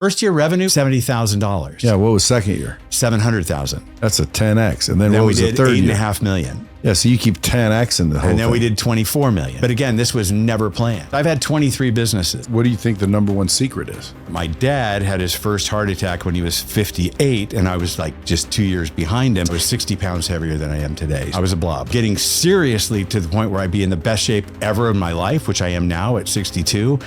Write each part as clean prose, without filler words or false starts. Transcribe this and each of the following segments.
First year revenue, $70,000. Yeah. What was second year? 700,000. That's a 10X. And then Then what we was did the third year? $8.5 million. Yeah. So you keep 10X in the whole And then thing. we did 24 million. But again, this was never planned. I've had 23 businesses. What do you think the number one secret is? My dad had his first heart attack when he was 58, and I was like just 2 years behind him. I was 60 pounds heavier than I am today. I was a blob. Getting seriously to the point where I'd be in the best shape ever in my life, which I am now at 62,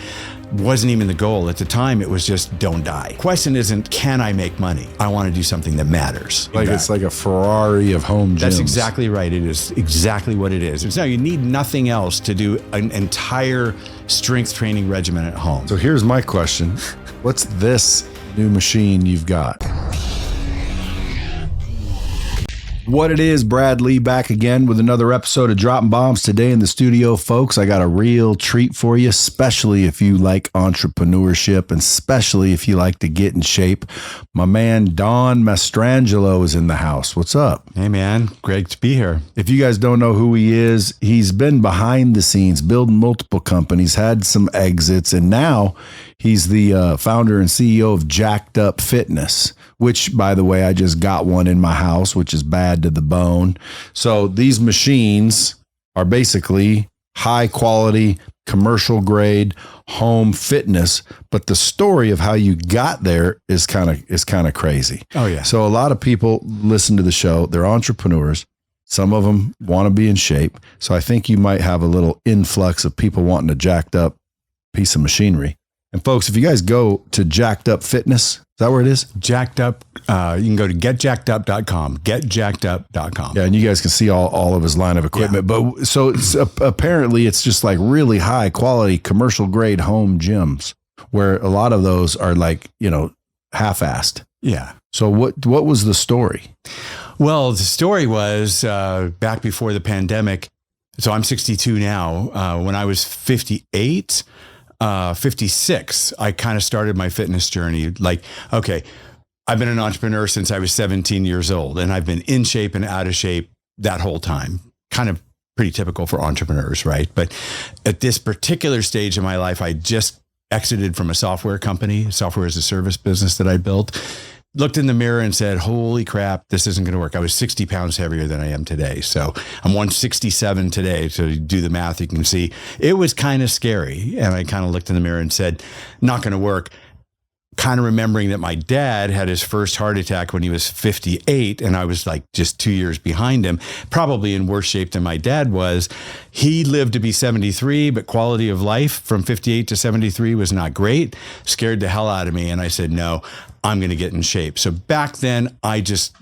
wasn't even the goal. At the time, it was just don't die. Question isn't, can I make money? I want to do something that matters. Like it's like a Ferrari of home gyms. That's exactly right. It is exactly what it is. So you need nothing else to do an entire strength training regimen at home. So here's my question. What's this new machine you've got? What it is, Brad Lee back again with another episode of Dropping Bombs today in the studio, folks. I got a real treat for you, especially if you like entrepreneurship and especially if you like to get in shape. My man, Don Mastrangelo is in the house. What's up? Hey, man. Great to be here. If you guys don't know who he is, he's been behind the scenes building multiple companies, had some exits, and now he's the founder and CEO of Jacked Up Fitness, which, by the way, I just got one in my house, which is bad to the bone. So these machines are basically high quality, commercial grade home fitness. But the story of how you got there is kind of crazy. Oh, yeah. So a lot of people listen to the show. They're entrepreneurs. Some of them want to be in shape. So I think you might have a little influx of people wanting a jacked up piece of machinery. And folks, if you guys go to Jacked Up Fitness, is that where it is? Jacked Up. You can go to getjackedup.com, getjackedup.com. Yeah, and you guys can see all of his line of equipment. Yeah. But so it's, apparently it's just like really high quality commercial grade home gyms where a lot of those are like, half-assed. Yeah. So what was the story? Well, the story was back before the pandemic. So I'm 62 now. When I was 56, I kind of started my fitness journey. Like, okay, I've been an entrepreneur since I was 17 years old, and I've been in shape and out of shape that whole time. Kind of pretty typical for entrepreneurs, right? But at this particular stage of my life, I just exited from a software company, software as a service business that I built. Looked in the mirror and said, holy crap, this isn't going to work. I was 60 pounds heavier than I am today. So I'm 167 today. So you do the math, you can see it was kind of scary. And I kind of looked in the mirror and said, not going to work. Kind of remembering that my dad had his first heart attack when he was 58, and I was like just 2 years behind him, probably in worse shape than my dad was. He lived to be 73, but quality of life from 58 to 73 was not great. Scared the hell out of me. And I said, no, I'm going to get in shape. So back then I just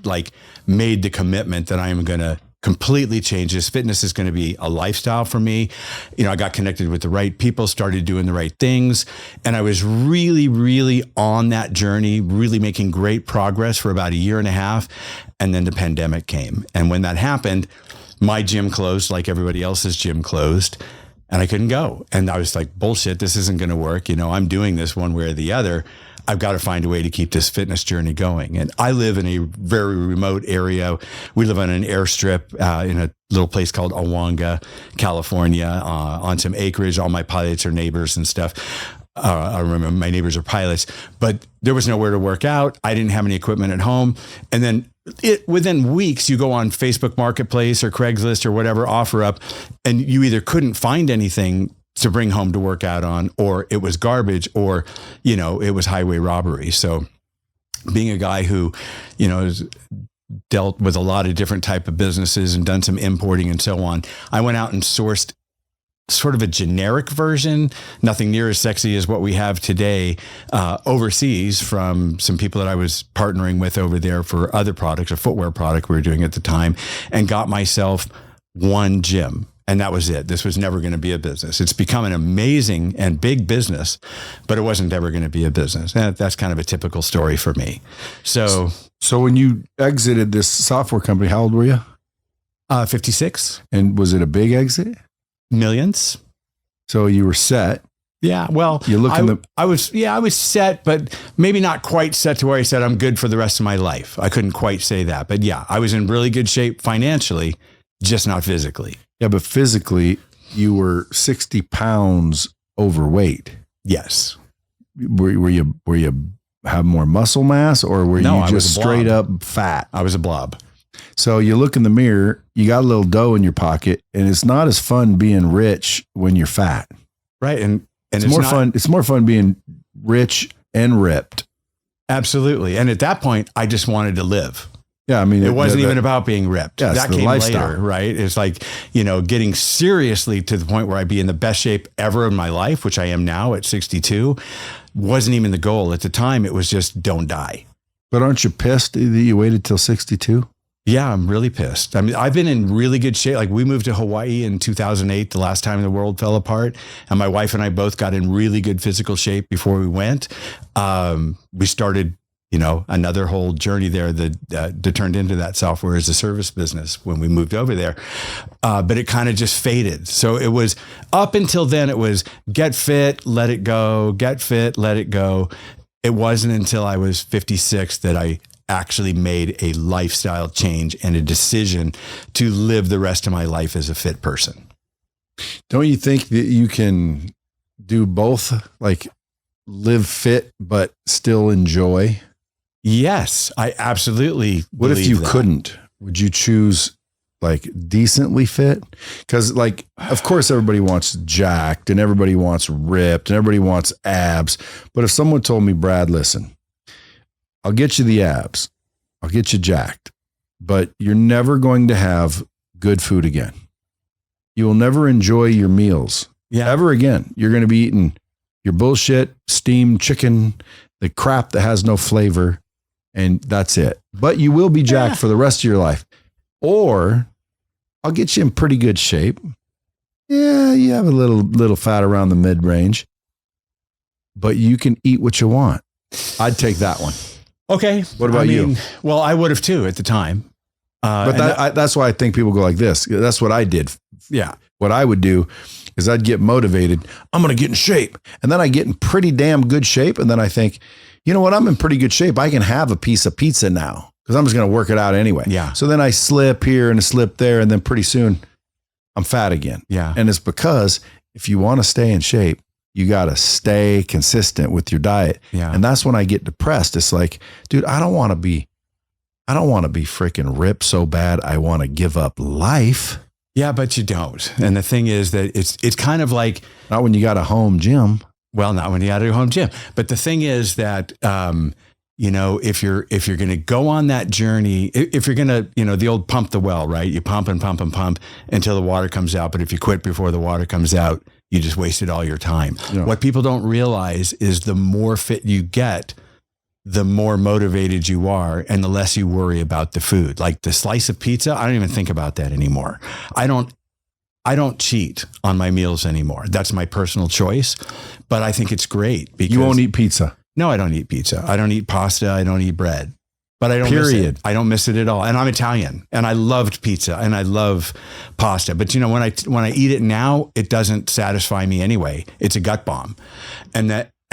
made the commitment that I am going to completely change this. Fitness is going to be a lifestyle for me. I got connected with the right people, started doing the right things. And I was really, really on that journey, really making great progress for about a year and a half. And then the pandemic came. And when that happened, my gym closed like everybody else's gym closed. And I couldn't go. And I was like, bullshit, this isn't going to work. I'm doing this one way or the other. I've got to find a way to keep this fitness journey going. And I live in a very remote area. We live on an airstrip in a little place called Awanga, California, on some acreage. All my pilots are neighbors and stuff. I remember my neighbors are pilots, but there was nowhere to work out. I didn't have any equipment at home. And then within weeks, you go on Facebook Marketplace or Craigslist or whatever, offer up, and you either couldn't find anything to bring home to work out on, or it was garbage, or, it was highway robbery. So being a guy who, has dealt with a lot of different type of businesses and done some importing and so on, I went out and sourced sort of a generic version, nothing near as sexy as what we have today, overseas from some people that I was partnering with over there for other products, a footwear product we were doing at the time, and got myself one gym. And that was it. This was never going to be a business. It's become an amazing and big business, but it wasn't ever going to be a business. And that's kind of a typical story for me. So when you exited this software company, how old were you? 56. And was it a big exit? Millions. So you were set. Yeah. Well, I was set, but maybe not quite set to where I said I'm good for the rest of my life. I couldn't quite say that, but yeah, I was in really good shape financially, just not physically. Yeah, but physically, you were 60 pounds overweight. Yes. Were you have more muscle mass, or were No, you I was just a straight blob. up fat? I was a blob. So you look in the mirror, you got a little dough in your pocket, and it's not as fun being rich when you're fat. Right. And It's more fun. It's more fun being rich and ripped. Absolutely. And at that point, I just wanted to live. Yeah, I mean, it wasn't even about being ripped. Yeah, that the came lifestyle. later, right? It's like, getting seriously to the point where I'd be in the best shape ever in my life, which I am now at 62, wasn't even the goal. At the time, it was just don't die. But aren't you pissed that you waited till 62? Yeah, I'm really pissed. I mean, I've been in really good shape. Like, we moved to Hawaii in 2008, the last time the world fell apart. And my wife and I both got in really good physical shape before we went. We started, another whole journey there that turned into that software as a service business when we moved over there. But it kind of just faded. So it was up until then, it was get fit, let it go, get fit, let it go. It wasn't until I was 56 that I actually made a lifestyle change and a decision to live the rest of my life as a fit person. Don't you think that you can do both, like live fit, but still enjoy? Yes, I absolutely. What if you couldn't? Would you choose like decently fit? Because like, of course, everybody wants jacked and everybody wants ripped and everybody wants abs. But if someone told me, Brad, listen, I'll get you the abs. I'll get you jacked, but you're never going to have good food again. You will never enjoy your meals ever again. You're going to be eating your bullshit, steamed chicken, the crap that has no flavor, and that's it. But you will be jacked for the rest of your life. Or I'll get you in pretty good shape. Yeah, you have a little fat around the mid-range, but you can eat what you want. I'd take that one. Okay. What about you? Well, I would have too at the time. But that's why I think people go like this. That's what I did. Yeah. What I would do is I'd get motivated. I'm going to get in shape. And then I get in pretty damn good shape. And then I think, you know what? I'm in pretty good shape. I can have a piece of pizza now because I'm just going to work it out anyway. Yeah. So then I slip here and a slip there. And then pretty soon I'm fat again. Yeah. And it's because if you want to stay in shape, you got to stay consistent with your diet. Yeah. And that's when I get depressed. It's like, dude, I don't want to be freaking ripped so bad. I want to give up life. Yeah, but you don't. And the thing is that it's kind of like, not when you got a home gym. Well, not when you got a home gym. But the thing is that, if you're going to go on that journey, if you're going to, the old pump the well, right? You pump and pump and pump until the water comes out. But if you quit before the water comes out, you just wasted all your time. Yeah. What people don't realize is the more fit you get, the more motivated you are and the less you worry about the food. Like the slice of pizza, I don't even think about that anymore. I don't cheat on my meals anymore. That's my personal choice, but I think it's great because you won't eat pizza. No, I don't eat pizza. I don't eat pasta. I don't eat bread, but I don't miss it. I don't miss it at all. And I'm Italian and I loved pizza and I love pasta, but when I eat it now, it doesn't satisfy me anyway. It's a gut bomb.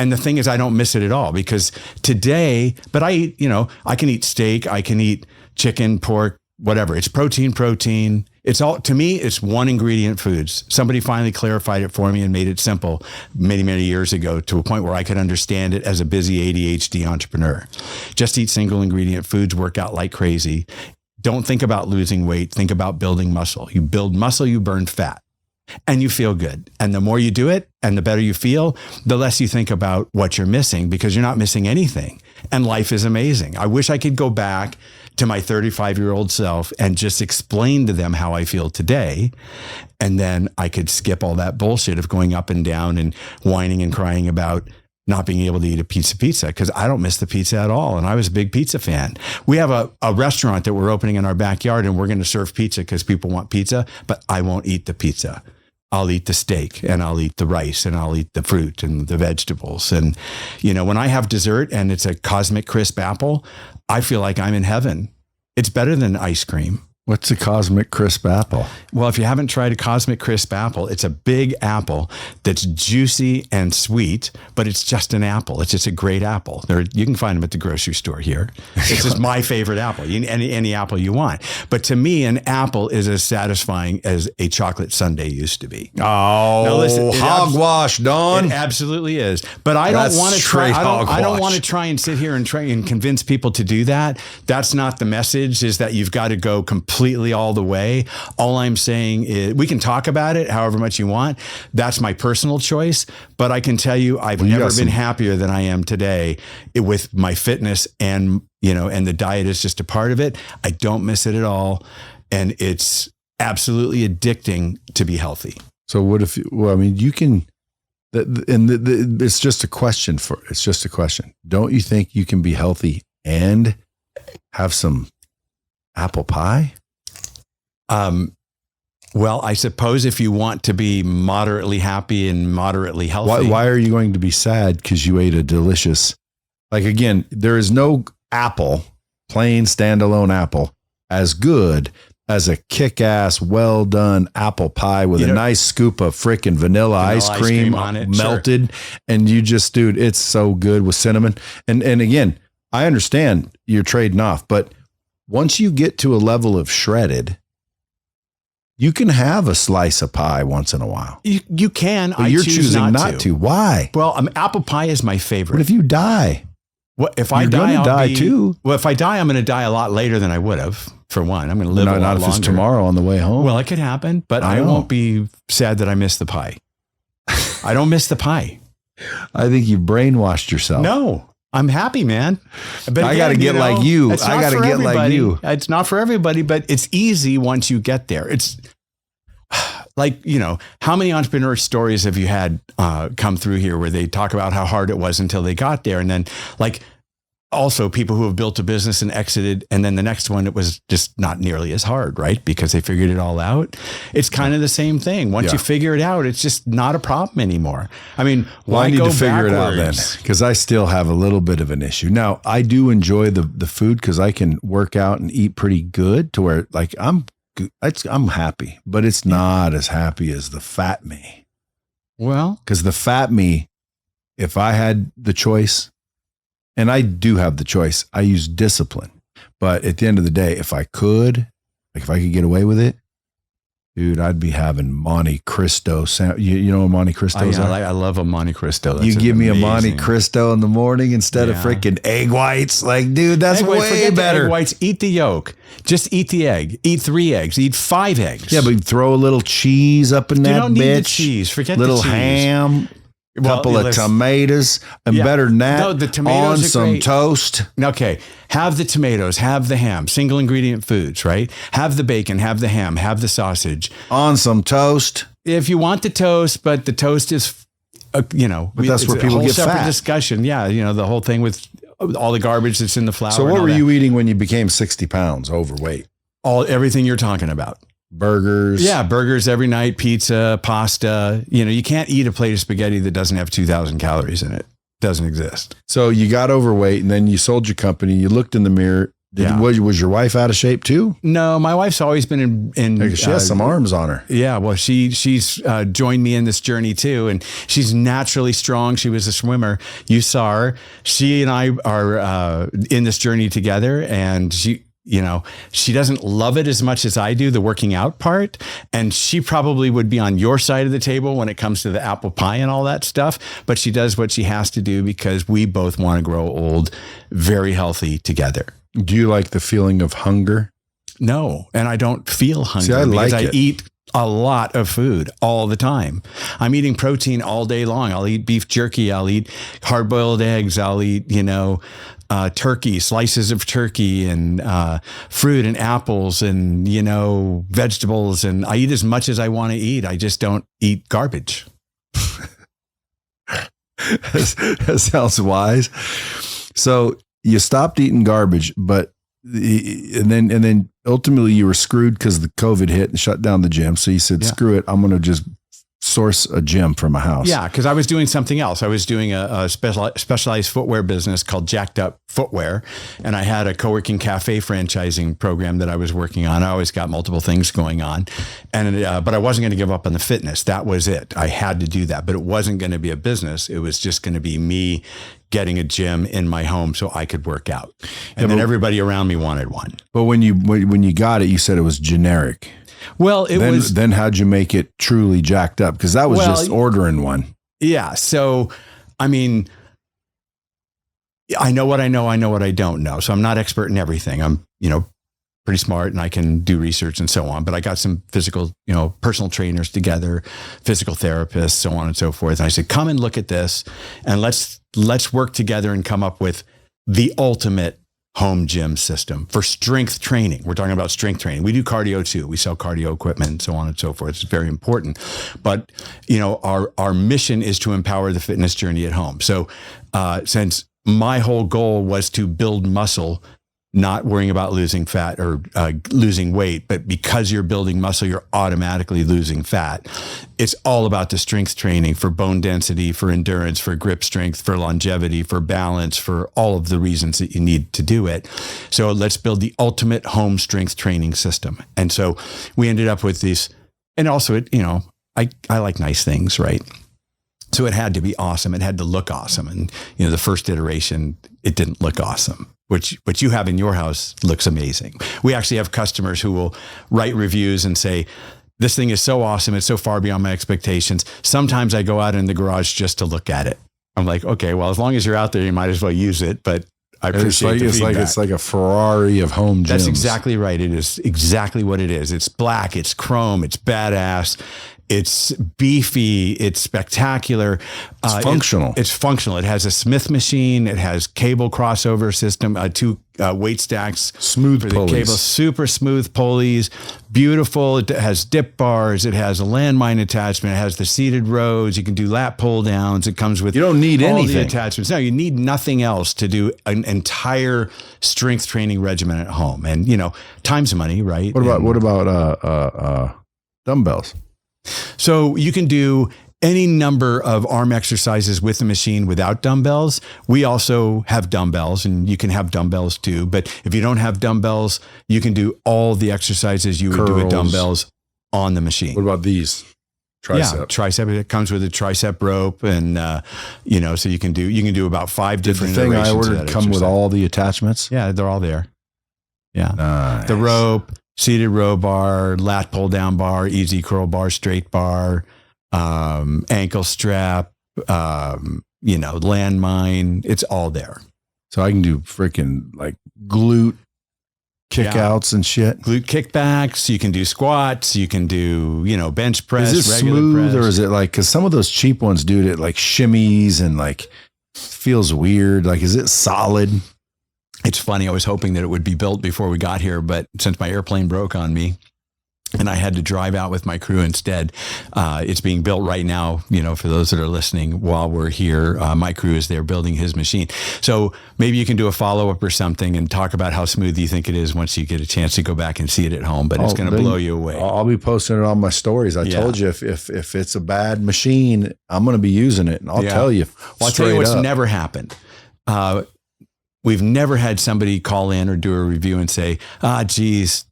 And the thing is, I don't miss it at all because today, but I eat, I can eat steak, I can eat chicken, pork, whatever. It's protein. It's all, to me, it's one ingredient foods. Somebody finally clarified it for me and made it simple many, many years ago to a point where I could understand it as a busy ADHD entrepreneur. Just eat single ingredient foods, work out like crazy. Don't think about losing weight. Think about building muscle. You build muscle, you burn fat. And you feel good. And the more you do it and the better you feel, the less you think about what you're missing because you're not missing anything. And life is amazing. I wish I could go back to my 35-year-old self and just explain to them how I feel today. And then I could skip all that bullshit of going up and down and whining and crying about not being able to eat a piece of pizza because I don't miss the pizza at all. And I was a big pizza fan. We have a restaurant that we're opening in our backyard and we're going to serve pizza because people want pizza, but I won't eat the pizza. I'll eat the steak and I'll eat the rice and I'll eat the fruit and the vegetables. And, when I have dessert and it's a cosmic crisp apple, I feel like I'm in heaven. It's better than ice cream. What's a cosmic crisp apple? Well, if you haven't tried a cosmic crisp apple, it's a big apple that's juicy and sweet, but it's just an apple. It's just a great apple. You can find them at the grocery store here. It's just my favorite apple. Any apple you want. But to me, an apple is as satisfying as a chocolate sundae used to be. Oh, now listen, hogwash, Don. It absolutely is. But I don't want to try. I don't want to try and sit here and try and convince people to do that. That's not the message. Is that you've got to go completely all the way. All I'm saying is we can talk about it however much you want. That's my personal choice. But I can tell you, I've never been happier than I am today with my fitness, and the diet is just a part of it. I don't miss it at all. And it's absolutely addicting to be healthy. So what if, you can, it's just a question. Don't you think you can be healthy and have some apple pie? Well, I suppose if you want to be moderately happy and moderately healthy. Why are you going to be sad because you ate a delicious, again, there is no apple, plain standalone apple, as good as a kick-ass, well-done apple pie with a nice scoop of frickin' vanilla ice cream on it, melted. Sure. And you just, dude, it's so good with cinnamon. And again, I understand you're trading off, but once you get to a level of shredded, you can have a slice of pie once in a while. You can. But you're choosing not to. Why? Well, apple pie is my favorite. What if you die? Well, if I die, I'll die too. Well, if I die, I'm going to die a lot later than I would have. For one, I'm going to live a lot longer. Not if it's tomorrow on the way home. Well, it could happen, but I won't be sad that I missed the pie. I don't miss the pie. I think you brainwashed yourself. No, I'm happy, man. But I got to get like you. I got to get like you. It's not for everybody, but it's easy once you get there. It's like, how many entrepreneur stories have you had come through here where they talk about how hard it was until they got there? And then also people who have built a business and exited, and then the next one, it was just not nearly as hard, right? Because they figured it all out. It's kind of the same thing. Once you figure it out, it's just not a problem anymore. I mean, why I need go to figure backwards? It out then, because I still have a little bit of an issue. Now, I do enjoy the food because I can work out and eat pretty good to where I'm happy, but it's not as happy as the fat me. Well, because the fat me, if I had the choice, and I do have the choice, I use discipline. But at the end of the day, if I could get away with it, dude, I'd be having Monte Cristo. You know what Monte Cristos are? I love a Monte Cristo. You give me a Monte Cristo in the morning instead of freaking egg whites. Dude, that's way better. Egg whites, eat the yolk. Just eat the egg. Eat 3 eggs. Eat 5 eggs. Yeah, but throw a little cheese up in that bitch. You don't need the cheese. Forget the cheese. Little ham. Couple of tomatoes, and better than that, the tomatoes on some great. Toast. Okay, have the tomatoes, have the ham, single ingredient foods, right? Have the bacon, have the ham, have the sausage. On some toast. If you want the toast, but the toast is, but that's where people get separate fat. Discussion, yeah, the whole thing with all the garbage that's in the flour. So what were you eating when you became 60 pounds overweight? Everything you're talking about. Burgers. Yeah, burgers every night, pizza, pasta. You can't eat a plate of spaghetti that doesn't have 2,000 calories in it. Doesn't exist. So you got overweight and then you sold your company. You looked in the mirror. Was your wife out of shape too? No, my wife's always been in she has some arms on her. Yeah, well, she's joined me in this journey too, and she's naturally strong. She was a swimmer. You saw her. She and I are in this journey together, and she doesn't love it as much as I do, the working out part. And she probably would be on your side of the table when it comes to the apple pie and all that stuff. But she does what she has to do because we both want to grow old, very healthy together. Do you like the feeling of hunger? No, and I don't feel hungry. See, I eat a lot of food all the time. I'm eating protein all day long. I'll eat beef jerky. I'll eat hard-boiled eggs. I'll eat, turkey, slices of turkey, and fruit and apples and, vegetables. And I eat as much as I want to eat. I just don't eat garbage. That sounds wise. So you stopped eating garbage, but and then ultimately you were screwed because the COVID hit and shut down the gym. So you said, screw it. I'm going to just source a gym for my house. Yeah, because I was doing something else. I was doing a specialized footwear business called Jacked Up Footwear, and I had a co-working cafe franchising program that I was working on. I always got multiple things going on, and but I wasn't going to give up on the fitness. That was it. I had to do that, but it wasn't going to be a business. It was just going to be me getting a gym in my home so I could work out, and then everybody around me wanted one. But when you got it, you said it was generic. Well, then how'd you make it truly jacked up? Because that was just ordering one. Yeah. So, I mean, I know what I know. I know what I don't know. So I'm not expert in everything. I'm, pretty smart and I can do research and so on. But I got some physical, personal trainers together, physical therapists, so on and so forth. And I said, come and look at this and let's work together and come up with the ultimate home gym system for strength training. We're talking about strength training. We do cardio too. We sell cardio equipment and so on and so forth. It's very important. But, our mission is to empower the fitness journey at home. So since my whole goal was to build muscle, not worrying about losing fat or losing weight, but because you're building muscle, you're automatically losing fat. It's all about the strength training for bone density, for endurance, for grip strength, for longevity, for balance, for all of the reasons that you need to do it. So let's build the ultimate home strength training system. And so we ended up with this, and also I like nice things, right? So it had to be awesome. It had to look awesome. And, the first iteration, it didn't look awesome. What you have in your house looks amazing. We actually have customers who will write reviews and say, this thing is so awesome. It's so far beyond my expectations. Sometimes I go out in the garage just to look at it. I'm like, okay, well, as long as you're out there, you might as well use it. But I appreciate the feedback. It's like a Ferrari of home gyms. That's exactly right. It is exactly what it is. It's black, it's chrome, it's badass. It's beefy. It's spectacular. It's functional. It's functional. It has a Smith machine. It has cable crossover system, 2 weight stacks. Smooth for pulleys. The cable, super smooth pulleys. Beautiful. It has dip bars. It has a landmine attachment. It has the seated rows. You can do lat pull downs. It comes with you don't need all anything. The attachments. No, you need nothing else to do an entire strength training regimen at home. And time's money, right? What about dumbbells? So you can do any number of arm exercises with the machine without dumbbells. We also have dumbbells, and you can have dumbbells too. But if you don't have dumbbells, you can do all the exercises you would do with dumbbells on the machine. What about these? Tricep. Yeah, tricep. It comes with a tricep rope, and so you can do about 5 different Did the thing I iterations ordered come with all the attachments? Yeah, they're all there. Yeah, nice. The rope, seated row bar, lat pull down bar, easy curl bar, straight bar, ankle strap, landmine. It's all there. So I can do freaking like glute kickouts and shit. Glute kickbacks. You can do squats. You can do, bench press. Is it smooth press. Or is it like, cause some of those cheap ones, dude, it like shimmies and like feels weird. Like, is it solid? It's funny. I was hoping that it would be built before we got here, but since my airplane broke on me and I had to drive out with my crew instead, it's being built right now, for those that are listening while we're here. My crew is there building his machine. So maybe you can do a follow-up or something and talk about how smooth you think it is once you get a chance to go back and see it at home, but it's going to blow you away. I'll be posting it on my stories. I told you if it's a bad machine, I'm going to be using it, and I'll tell you. Well, I'll tell you what's never happened. We've never had somebody call in or do a review and say, geez,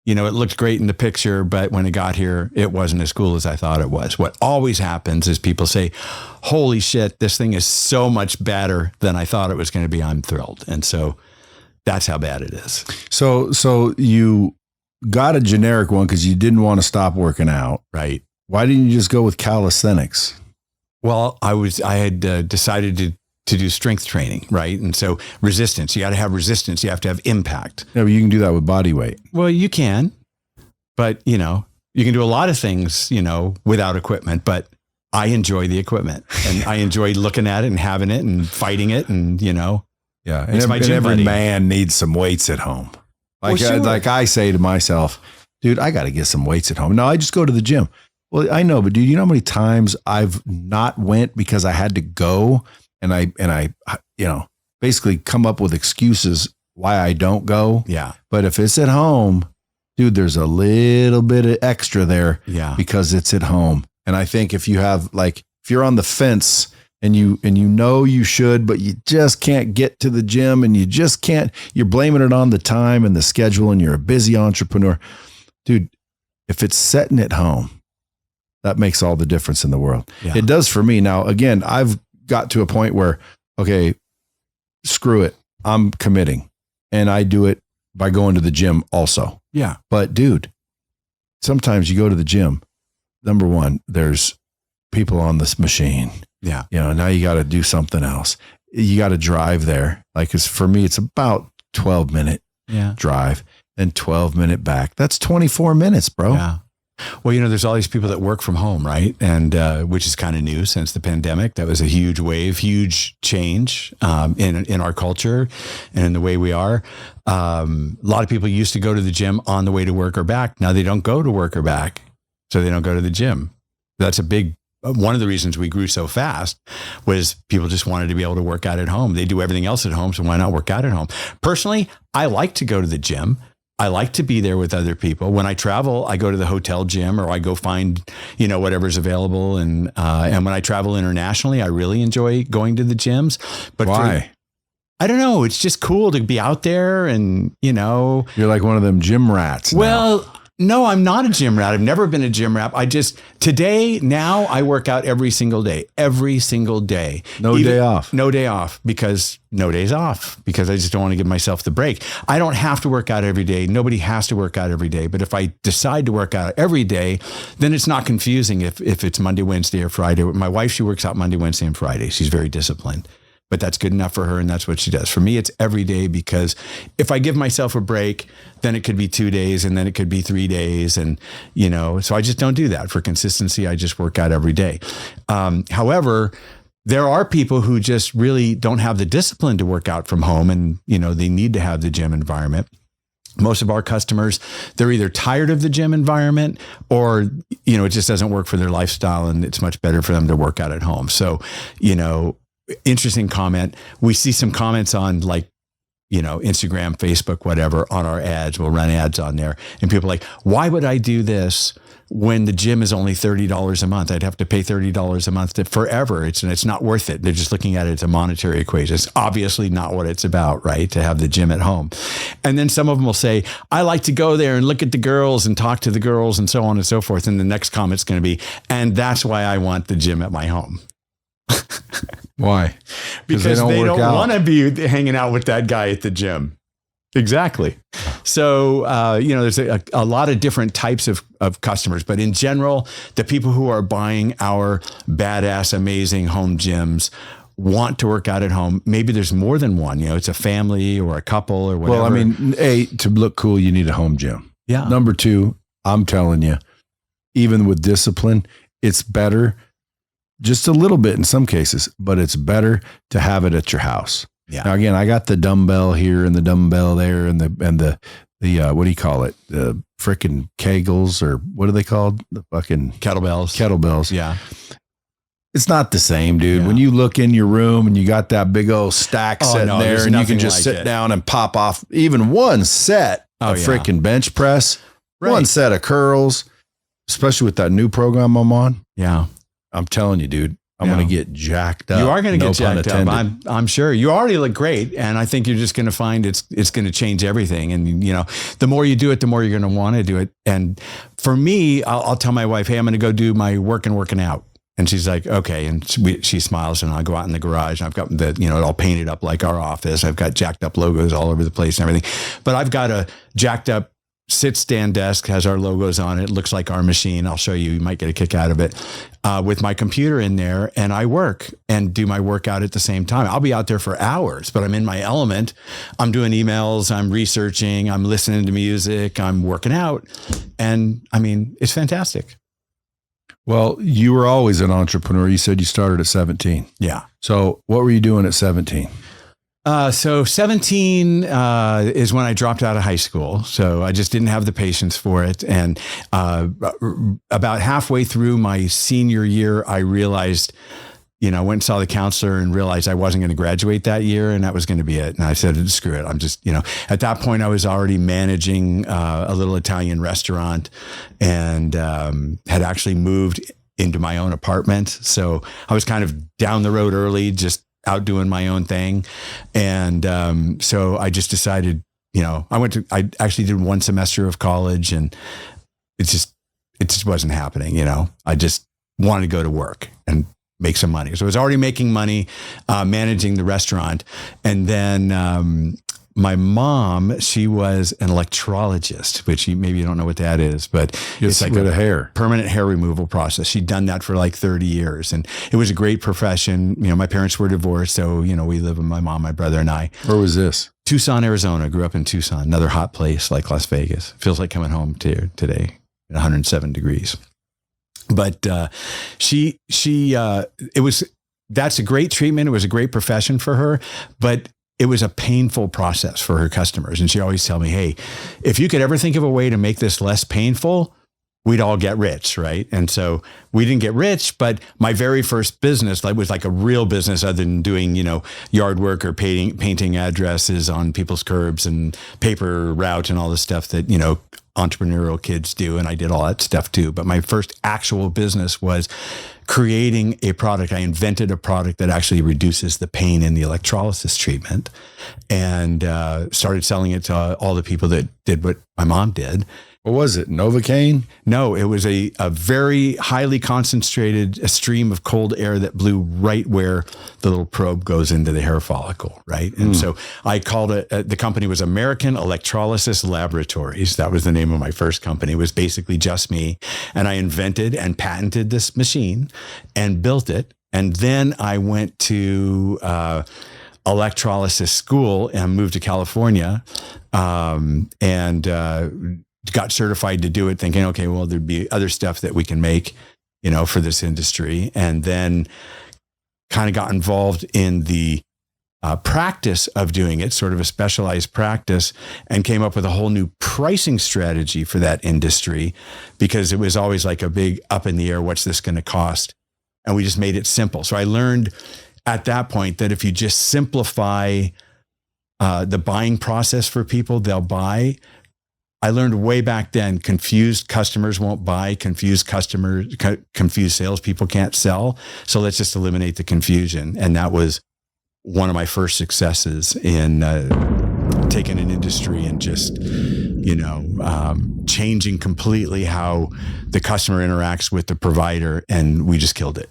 it looked great in the picture, but when it got here, it wasn't as cool as I thought it was. What always happens is people say, holy shit, this thing is so much better than I thought it was going to be. I'm thrilled. And so that's how bad it is. So you got a generic one because you didn't want to stop working out. Right. Why didn't you just go with calisthenics? Well, I had decided to do strength training, right? And so resistance, you got to have resistance. You have to have impact. Yeah, but you can do that with body weight. Well, you can, but you can do a lot of things, without equipment, but I enjoy the equipment and I enjoy looking at it and having it and fighting it. And, yeah. It's and my every man needs some weights at home. Like, well, sure. Like I say to myself, dude, I got to get some weights at home. No, I just go to the gym. Well, I know, but dude, you know how many times I've not went because I had to go? And I, basically come up with excuses why I don't go. Yeah. But if it's at home, dude, there's a little bit of extra there. Yeah. Because it's at home. And I think if you have if you're on the fence and you know you should, but you just can't get to the gym and you just can't, you're blaming it on the time and the schedule and you're a busy entrepreneur. Dude, if it's sitting at home, that makes all the difference in the world. Yeah. It does for me. Now, again, I've got to a point where, okay, screw it. I'm committing and I do it by going to the gym also. Yeah. But dude, sometimes you go to the gym. Number one, there's people on this machine. Yeah. Now you got to do something else. You got to drive there. For me, it's about 12-minute drive and 12-minute back. That's 24 minutes, bro. Yeah. Well, there's all these people that work from home, right? And which is kind of new since the pandemic. That was a huge wave, huge change in our culture and in the way we are. A lot of people used to go to the gym on the way to work or back. Now they don't go to work or back, so they don't go to the gym. That's one of the reasons we grew so fast was people just wanted to be able to work out at home. They do everything else at home, so why not work out at home? Personally, I like to go to the gym. I like to be there with other people. When I travel, I go to the hotel gym or I go find, whatever's available. And when I travel internationally, I really enjoy going to the gyms. But why? I don't know. It's just cool to be out there and, You're like one of them gym rats now. Well, no, I'm not a gym rat. I've never been a gym rat. Now I work out every single day. No day off. No days off because I just don't want to give myself the break. I don't have to work out every day. Nobody has to work out every day. But if I decide to work out every day, then it's not confusing if it's Monday, Wednesday, or Friday. My wife, she works out Monday, Wednesday, and Friday. She's very disciplined. But that's good enough for her, and that's what she does. For me, it's every day because if I give myself a break, then it could be 2 days, and then it could be 3 days, and so I just don't do that. For consistency, I just work out every day. However, there are people who just really don't have the discipline to work out from home, and they need to have the gym environment. Most of our customers, they're either tired of the gym environment or, it just doesn't work for their lifestyle, and it's much better for them to work out at home. So, interesting comment. We see some comments on Instagram, Facebook, whatever, on our ads. We'll run ads on there. And people are like, why would I do this when the gym is only $30 a month? I'd have to pay $30 a month forever. It's not worth it. They're just looking at it as a monetary equation. It's obviously not what it's about, right? To have the gym at home. And then some of them will say, I like to go there and look at the girls and talk to the girls and so on and so forth. And the next comment's going to be, and that's why I want the gym at my home. Why? Because they don't want to be hanging out with that guy at the gym. Exactly. So, there's a lot of different types of customers, but in general, the people who are buying our badass, amazing home gyms want to work out at home. Maybe there's more than one, it's a family or a couple or whatever. Well, to look cool, you need a home gym. Yeah. Number two, I'm telling you, even with discipline, it's better just a little bit in some cases, but it's better to have it at your house. Yeah. Now, again, I got the dumbbell here and the dumbbell there and the what do you call it? The frickin' Kegels, or what are they called? The fucking kettlebells. Yeah. It's not the same, dude. Yeah. When you look in your room and you got that big old stack sitting there and you can just sit down and pop off even one set of frickin' bench press, one set of curls, especially with that new program I'm on. Yeah. I'm telling you, dude, I'm going to get jacked up. You are going to get jacked up. I'm sure. You already look great. And I think you're just going to find it's going to change everything. And, the more you do it, the more you're going to want to do it. And for me, I'll tell my wife, hey, I'm going to go do my working out. And she's like, okay. And she smiles, and I'll go out in the garage, and I've got it all painted up like our office. I've got jacked up logos all over the place and everything. But I've got a jacked up sit-stand desk, has our logos on it. It looks like our machine. I'll show you. You might get a kick out of it, with my computer in there, and I work and do my workout at the same time. I'll be out there for hours, but I'm in my element. I'm doing emails. I'm researching. I'm listening to music. I'm working out. And it's fantastic. Well, you were always an entrepreneur. You said you started at 17. Yeah. So what were you doing at 17? So 17 is when I dropped out of high school. So I just didn't have the patience for it. And about halfway through my senior year, I realized, I went and saw the counselor and realized I wasn't going to graduate that year, and that was going to be it. And I said, screw it. I'm just, at that point I was already managing a little Italian restaurant, and had actually moved into my own apartment. So I was kind of down the road early, just out doing my own thing. And so I just decided, I actually did 1 semester of college, and it just wasn't happening. I just wanted to go to work and make some money. So I was already making money, managing the restaurant. And then my mom, she was an electrologist, which maybe you don't know what that is, but it's like a hair permanent hair removal process. She'd done that for like 30 years, and it was a great profession. My parents were divorced, so we live with my mom, my brother, and I. Where was this? Tucson, Arizona. Grew up in Tucson, another hot place like Las Vegas. Feels like coming home today at 107 degrees. But that's a great treatment. It was a great profession for her, but it was a painful process for her customers. And she always tell me, hey, if you could ever think of a way to make this less painful, we'd all get rich, right? And so we didn't get rich, but my very first business was like a real business other than doing, yard work or painting addresses on people's curbs and paper route and all the stuff that, entrepreneurial kids do. And I did all that stuff too. But my first actual business was creating a product. I invented a product that actually reduces the pain in the electrolysis treatment, and started selling it to all the people that did what my mom did. What was it? Novocaine? No, it was a very highly concentrated stream of cold air that blew right where the little probe goes into the hair follicle, right? And so I called it, the company was American Electrolysis Laboratories. That was the name of my first company. It was basically just me. And I invented and patented this machine and built it. And then I went to electrolysis school and moved to California, and got certified to do it, thinking, okay, well, there'd be other stuff that we can make, for this industry. And then kind of got involved in the practice of doing it, sort of a specialized practice, and came up with a whole new pricing strategy for that industry, because it was always like a big up in the air, what's this going to cost? And we just made it simple. So I learned at that point that if you just simplify the buying process for people, they'll buy. I learned way back then, confused customers won't buy, confused salespeople can't sell. So let's just eliminate the confusion. And that was one of my first successes in taking an industry and just, changing completely how the customer interacts with the provider. And we just killed it.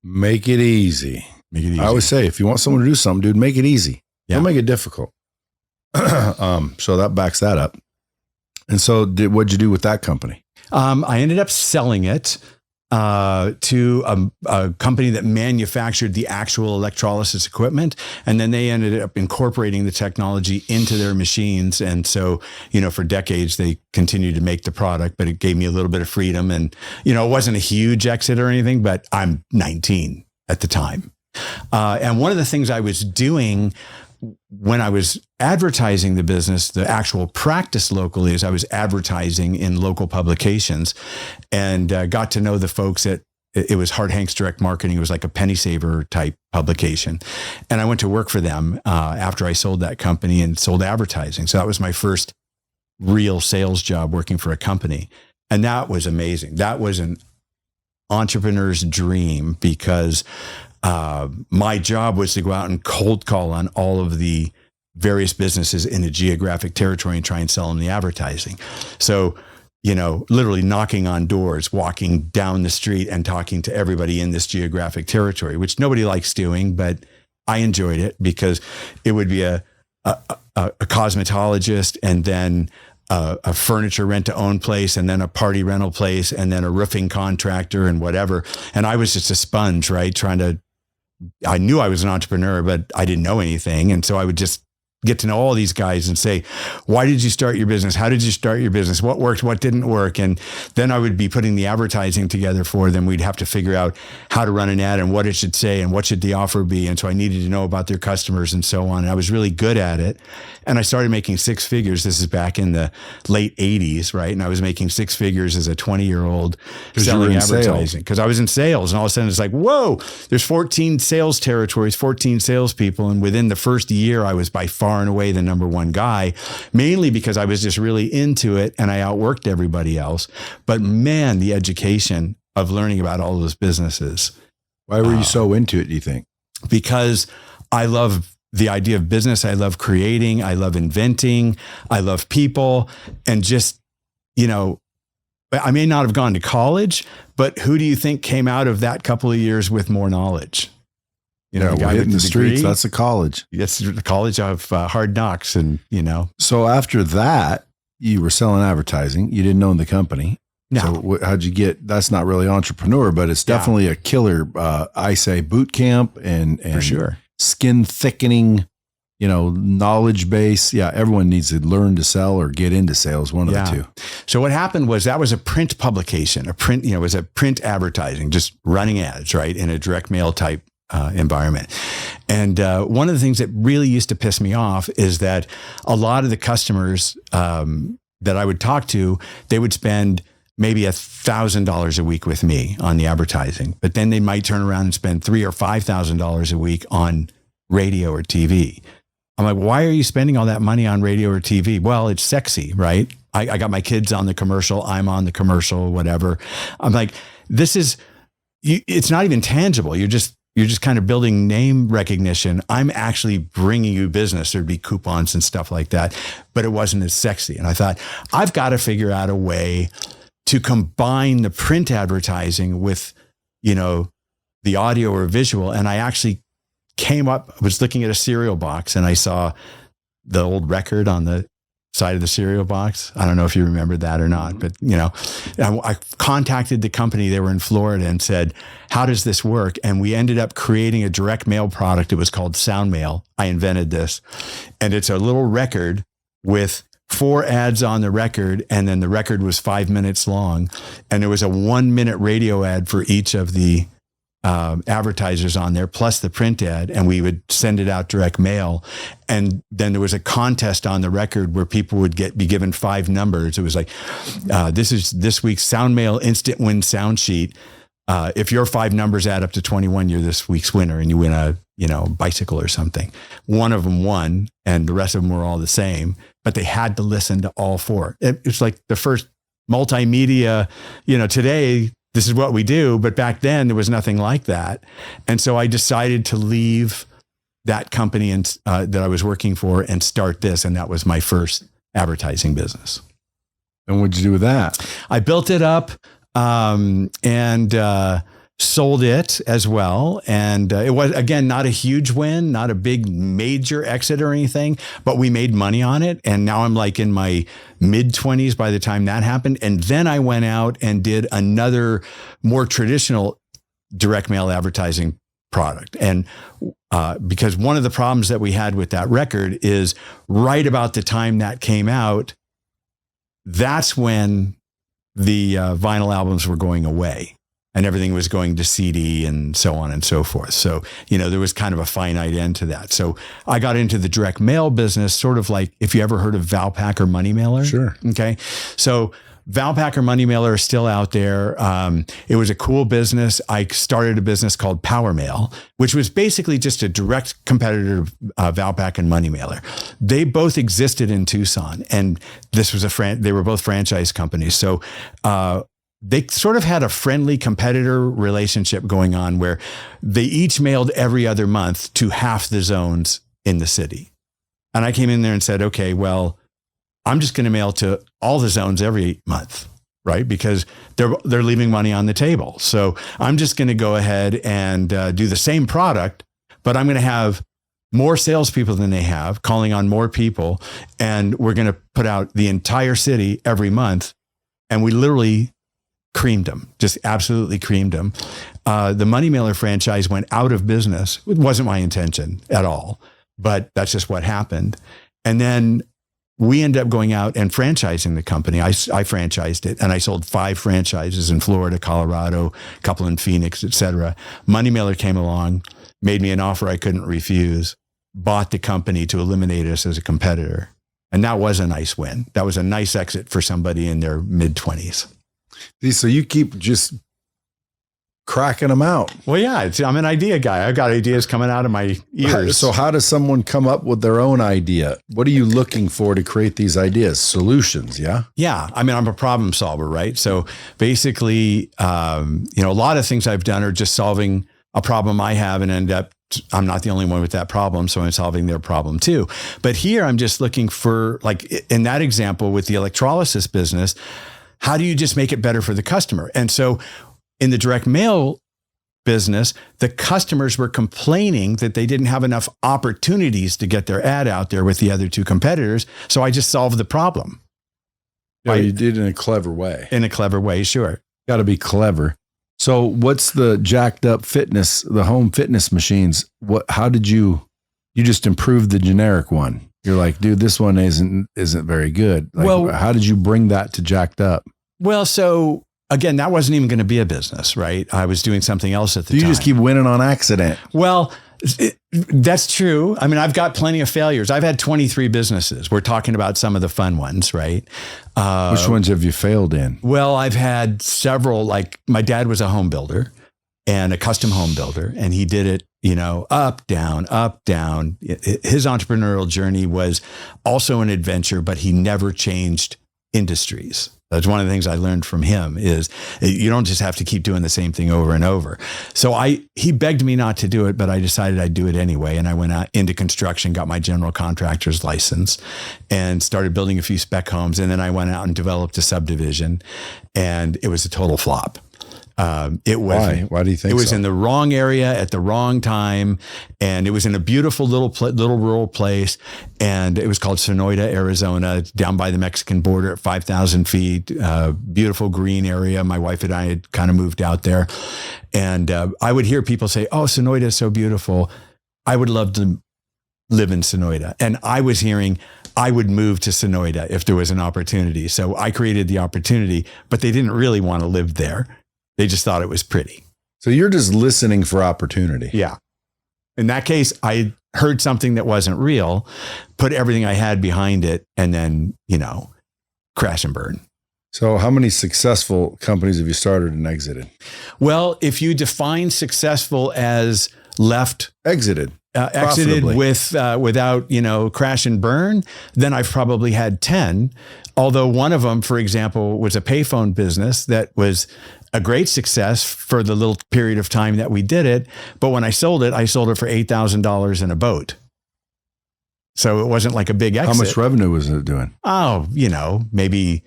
Make it easy. Make it easy. I always say, if you want someone to do something, dude, make it easy. Yeah. Don't make it difficult. So that backs that up. And so what'd you do with that company? I ended up selling it to a company that manufactured the actual electrolysis equipment. And then they ended up incorporating the technology into their machines. And so, for decades, they continued to make the product, but it gave me a little bit of freedom. And, it wasn't a huge exit or anything, but I'm 19 at the time. And one of the things I was doing when I was advertising the business, the actual practice locally, is I was advertising in local publications, and got to know the folks at, it was Hard Hank's Direct Marketing. It was like a penny saver type publication. And I went to work for them after I sold that company and sold advertising. So that was my first real sales job, working for a company. And that was amazing. That was an entrepreneur's dream, because my job was to go out and cold call on all of the various businesses in a geographic territory and try and sell them the advertising. So, literally knocking on doors, walking down the street and talking to everybody in this geographic territory, which nobody likes doing, but I enjoyed it, because it would be a cosmetologist, and then a furniture rent to own place, and then a party rental place, and then a roofing contractor and whatever. And I was just a sponge, right? I knew I was an entrepreneur, but I didn't know anything. And so I would just get to know all these guys and say, why did you start your business? How did you start your business? What worked? What didn't work? And then I would be putting the advertising together for them. We'd have to figure out how to run an ad and what it should say and what should the offer be. And so I needed to know about their customers and so on. And I was really good at it. And I started making 6 figures. This is back in the late 80s, right? And I was making 6 figures as a 20-year-old selling advertising, because I was in sales. And all of a sudden it's like, whoa, there's 14 sales territories, 14 salespeople. And within the first year, I was by far and away the number one guy, mainly because I was just really into it and I outworked everybody else. But man, the education of learning about all those businesses. Why were you so into it, do you think? Because I love the idea of business. I love creating. I love inventing. I love people. And just, I may not have gone to college, but who do you think came out of that couple of years with more knowledge? We're hitting the streets. That's a college. It's the college of hard knocks. And, So after that, you were selling advertising. You didn't own the company. No. So how'd you get, that's not really entrepreneur, but it's definitely a killer, I say boot camp and for sure. Skin thickening, knowledge base. Yeah. Everyone needs to learn to sell or get into sales. One of the two. So what happened was that was a print publication, it was a print advertising, just running ads, right, in a direct mail type environment. And one of the things that really used to piss me off is that a lot of the customers that I would talk to, they would spend maybe $1,000 a week with me on the advertising, but then they might turn around and spend $3,000 or $5,000 a week on radio or TV. I'm like, why are you spending all that money on radio or TV? Well, it's sexy, right? I got my kids on the commercial. I'm on the commercial, whatever. I'm like, it's not even tangible. You're just kind of building name recognition. I'm actually bringing you business. There'd be coupons and stuff like that, but it wasn't as sexy. And I thought, I've got to figure out a way to combine the print advertising with, the audio or visual. And I actually was looking at a cereal box and I saw the old record on the side of the cereal box. I don't know if you remember that or not, but I contacted the company. They were in Florida and said, how does this work? And we ended up creating a direct mail product. It was called Sound Mail. I invented this, and it's a little record with 4 ads on the record. And then the record was 5 minutes long. And there was a 1-minute radio ad for each of the advertisers on there, plus the print ad, and we would send it out direct mail. And then there was a contest on the record where people would be given 5 numbers. It was like, this is this week's Sound Mail Instant Win Sound Sheet. If your 5 numbers add up to 21, you're this week's winner, and you win a bicycle or something. One of them won, and the rest of them were all the same, but they had to listen to all 4. It's like the first multimedia, today, this is what we do. But back then there was nothing like that. And so I decided to leave that company and that I was working for and start this. And that was my first advertising business. And what'd you do with that? I built it up and sold it as well. And it was, again, not a huge win, not a big major exit or anything, but we made money on it. And now I'm like in my mid-20s by the time that happened. And then I went out and did another more traditional direct mail advertising product. And because one of the problems that we had with that record is right about the time that came out, that's when the vinyl albums were going away. And everything was going to CD and so on and so forth. So, there was kind of a finite end to that. So I got into the direct mail business, sort of like, if you ever heard of Valpacker Money Mailer. Sure. Okay. So Valpacker Money Mailer is still out there. It was a cool business. I started a business called Power Mail, which was basically just a direct competitor of Valpak and Money Mailer. They both existed in Tucson, and this was they were both franchise companies. So, they sort of had a friendly competitor relationship going on where they each mailed every other month to half the zones in the city. And I came in there and said, okay, well, I'm just going to mail to all the zones every month, right? Because they're leaving money on the table. So I'm just going to go ahead and do the same product, but I'm going to have more salespeople than they have, calling on more people. And we're going to put out the entire city every month. And we literally creamed them, just absolutely creamed them. The Money Mailer franchise went out of business. It wasn't my intention at all, but that's just what happened. And then we ended up going out and franchising the company. I franchised it, and I sold 5 franchises in Florida, Colorado, a couple in Phoenix, et cetera. Money Mailer came along, made me an offer I couldn't refuse, bought the company to eliminate us as a competitor. And that was a nice win. That was a nice exit for somebody in their mid-20s. So you keep just cracking them out. Well, yeah, I'm an idea guy. I've got ideas coming out of my ears. So how does someone come up with their own idea? What are you looking for to create these ideas? Solutions, yeah? Yeah. I mean, I'm a problem solver, right? So basically, a lot of things I've done are just solving a problem I have and end up, I'm not the only one with that problem, so I'm solving their problem too. But here I'm just looking for, like in that example with the electrolysis business, how do you just make it better for the customer? And so in the direct mail business, the customers were complaining that they didn't have enough opportunities to get their ad out there with the other two competitors. So I just solved the problem. Yeah, you did it in a clever way. In a clever way, sure. Got to be clever. So what's the jacked up fitness, the home fitness machines? How did you just improved the generic one? You're like, dude, this one isn't very good. Like, well, how did you bring that to jacked up? Well, so again, that wasn't even going to be a business, right? I was doing something else at the time. You just keep winning on accident. Well, that's true. I mean, I've got plenty of failures. I've had 23 businesses. We're talking about some of the fun ones, right? Which ones have you failed in? Well, I've had several, like my dad was a home builder and a custom home builder, and he did it, up, down, up, down. His entrepreneurial journey was also an adventure, but he never changed industries. That's one of the things I learned from him is you don't just have to keep doing the same thing over and over. So he begged me not to do it, but I decided I'd do it anyway. And I went out into construction, got my general contractor's license and started building a few spec homes. And then I went out and developed a subdivision and it was a total flop. Why? Why do you think it was in the wrong area at the wrong time, and it was in a beautiful little rural place, and it was called Sonoyta, Arizona, down by the Mexican border at 5,000 feet, beautiful green area. My wife and I had kind of moved out there, and I would hear people say, "Oh, Sonoyta is so beautiful. I would love to live in Sonoyta," and I was hearing I would move to Sonoyta if there was an opportunity. So I created the opportunity, but they didn't really want to live there. They just thought it was pretty. So you're just listening for opportunity. Yeah. In that case, I heard something that wasn't real, put everything I had behind it, and then, crash and burn. So how many successful companies have you started and exited? Well, if you define successful as exited without, crash and burn, then I've probably had 10. Although one of them, for example, was a payphone business that was a great success for the little period of time that we did it. But when I sold it for $8,000 in a boat. So it wasn't like a big exit. How much revenue was it doing? Oh, maybe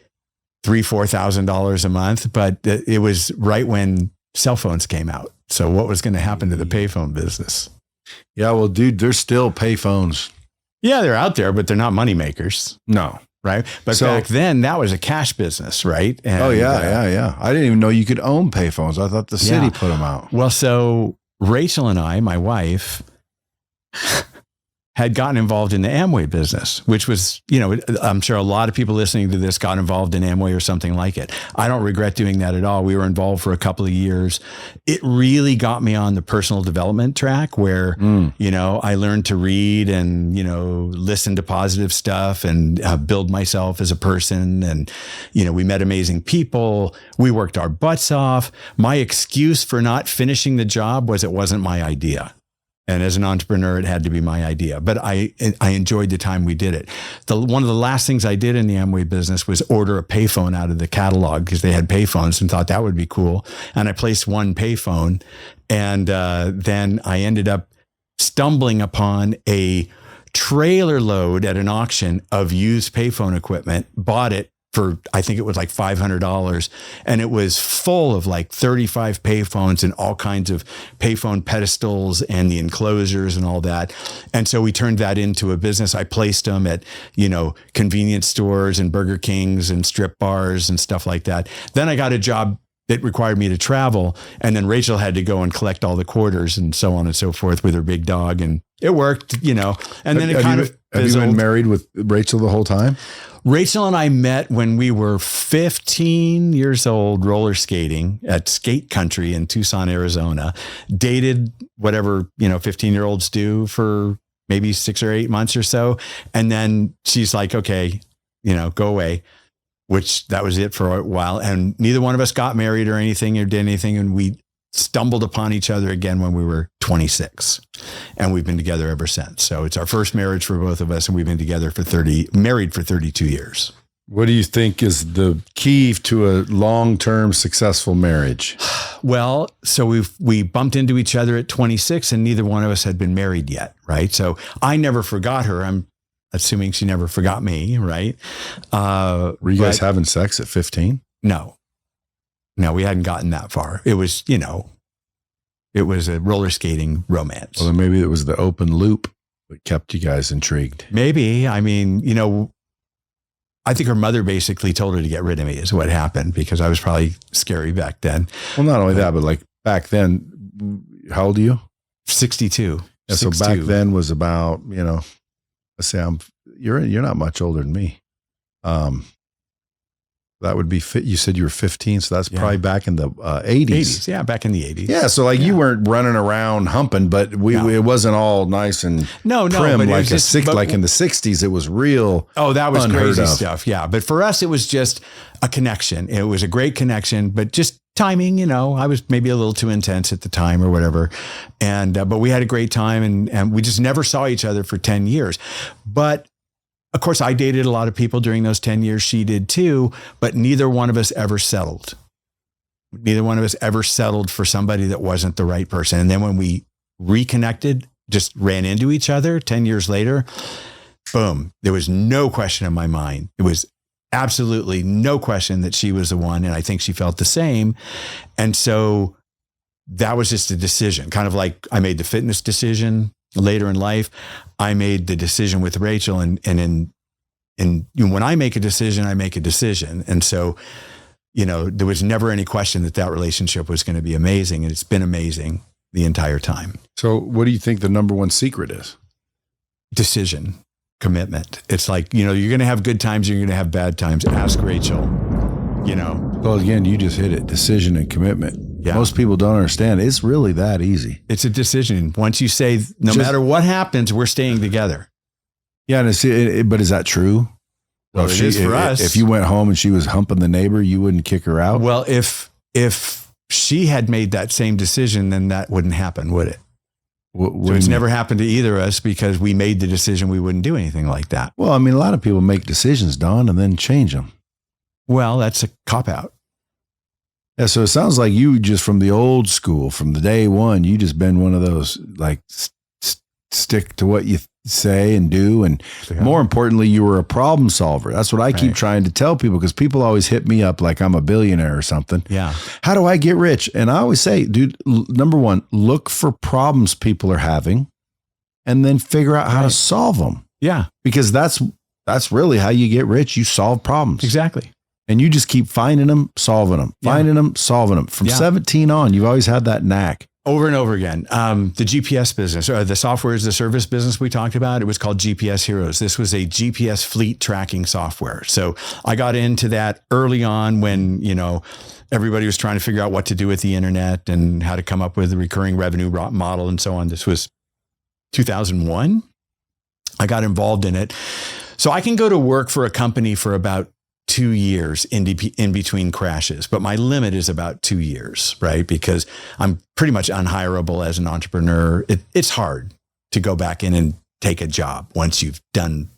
$3,000-$4,000 a month. But it was right when cell phones came out. So what was going to happen to the payphone business? Yeah, well, dude, there's still payphones. Yeah, they're out there, but they're not money makers. No. Right. But back then that was a cash business, right? And, yeah. I didn't even know you could own payphones. I thought the city put them out. Well, so Rachel and I, my wife, had gotten involved in the Amway business, which was, I'm sure a lot of people listening to this got involved in Amway or something like it. I don't regret doing that at all. We were involved for a couple of years. It really got me on the personal development track where, I learned to read and, listen to positive stuff and build myself as a person. And, we met amazing people. We worked our butts off. My excuse for not finishing the job was it wasn't my idea. And as an entrepreneur, it had to be my idea. But I enjoyed the time we did it. One of the last things I did in the Amway business was order a payphone out of the catalog because they had payphones and thought that would be cool. And I placed one payphone. And then I ended up stumbling upon a trailer load at an auction of used payphone equipment, bought it for, I think it was like $500. And it was full of like 35 payphones and all kinds of payphone pedestals and the enclosures and all that. And so we turned that into a business. I placed them at, convenience stores and Burger Kings and strip bars and stuff like that. Then I got a job that required me to travel. And then Rachel had to go and collect all the quarters and so on and so forth with her big dog. And it worked, and then it kind of Have you been married with Rachel the whole time? Rachel and I met when we were 15 years old, roller skating at Skate Country in Tucson, Arizona. Dated whatever, 15-year-olds do for maybe 6 or 8 months or so. And then she's like, okay, go away, which that was it for a while. And neither one of us got married or anything or did anything. And we stumbled upon each other again when we were 26, and we've been together ever since. So it's our first marriage for both of us, and we've been together married for 32 years. What do you think is the key to a long-term successful marriage? Well, so we bumped into each other at 26, and neither one of us had been married yet, right? So I never forgot her. I'm assuming she never forgot me, right? Were you guys having sex at 15? No, we hadn't gotten that far. It was, it was a roller skating romance. Well, then maybe it was the open loop that kept you guys intrigued. Maybe. I mean, I think her mother basically told her to get rid of me is what happened, because I was probably scary back then. Well, not only that, but like back then, how old are you? 62. Yeah, so back then was about, let's say you're not much older than me. That would be fit. You said you were 15, so that's probably back in the 80s. Yeah, back in the 80s. Yeah, so you weren't running around humping, but it wasn't all nice and trim like like in the 60s. It was real. Oh, that was crazy of stuff. Yeah, but for us, it was just a connection. It was a great connection, but just timing. I was maybe a little too intense at the time or whatever, and but we had a great time, and we just never saw each other for 10 years, but. Of course, I dated a lot of people during those 10 years. She did too, but neither one of us ever settled. Neither one of us ever settled for somebody that wasn't the right person. And then when we reconnected, just ran into each other 10 years later, boom, there was no question in my mind. It was absolutely no question that she was the one. And I think she felt the same. And so that was just a decision, kind of like I made the fitness decision later in life. I made the decision with Rachel, and when I make a decision, I make a decision. And so, there was never any question that relationship was going to be amazing. And it's been amazing the entire time. So what do you think the number one secret is? Decision, commitment. It's like, you're going to have good times. You're going to have bad times. Ask Rachel, Well, again, you just hit it. Decision and commitment. Yeah. Most people don't understand. It's really that easy. It's a decision. Once you say, no matter what happens, we're staying together. Yeah. But is that true? Well, it is for us. If you went home and she was humping the neighbor, you wouldn't kick her out? Well, if she had made that same decision, then that wouldn't happen, would it? So it's never happened to either of us because we made the decision we wouldn't do anything like that. Well, I mean, a lot of people make decisions, Don, and then change them. Well, that's a cop-out. Yeah, so it sounds like you just from the old school, from the day one, you just been one of those like stick to what you say and do. And more importantly, you were a problem solver. That's what I keep trying to tell people, because people always hit me up like I'm a billionaire or something. Yeah. How do I get rich? And I always say, dude, number one, look for problems people are having and then figure out how to solve them. Yeah. Because that's really how you get rich. You solve problems. Exactly. And you just keep finding them, solving them, finding them, solving them. From 17 on, you've always had that knack. Over and over again. The GPS business, or the software as a service business we talked about, it was called GPS Heroes. This was a GPS fleet tracking software. So I got into that early on when, everybody was trying to figure out what to do with the internet and how to come up with a recurring revenue model and so on. This was 2001. I got involved in it. So I can go to work for a company for about 2 years in between crashes, but my limit is about 2 years, right? Because I'm pretty much unhireable as an entrepreneur. It's hard to go back in and take a job once you've done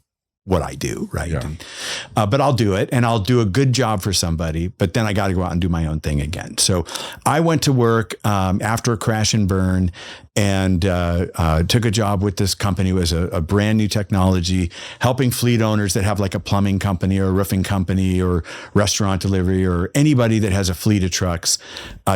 what I do, right? Yeah. But I'll do it, and I'll do a good job for somebody, but then I got to go out and do my own thing again. So I went to work after a crash and burn and took a job with this company. It was a brand new technology, helping fleet owners that have like a plumbing company or a roofing company or restaurant delivery or anybody that has a fleet of trucks,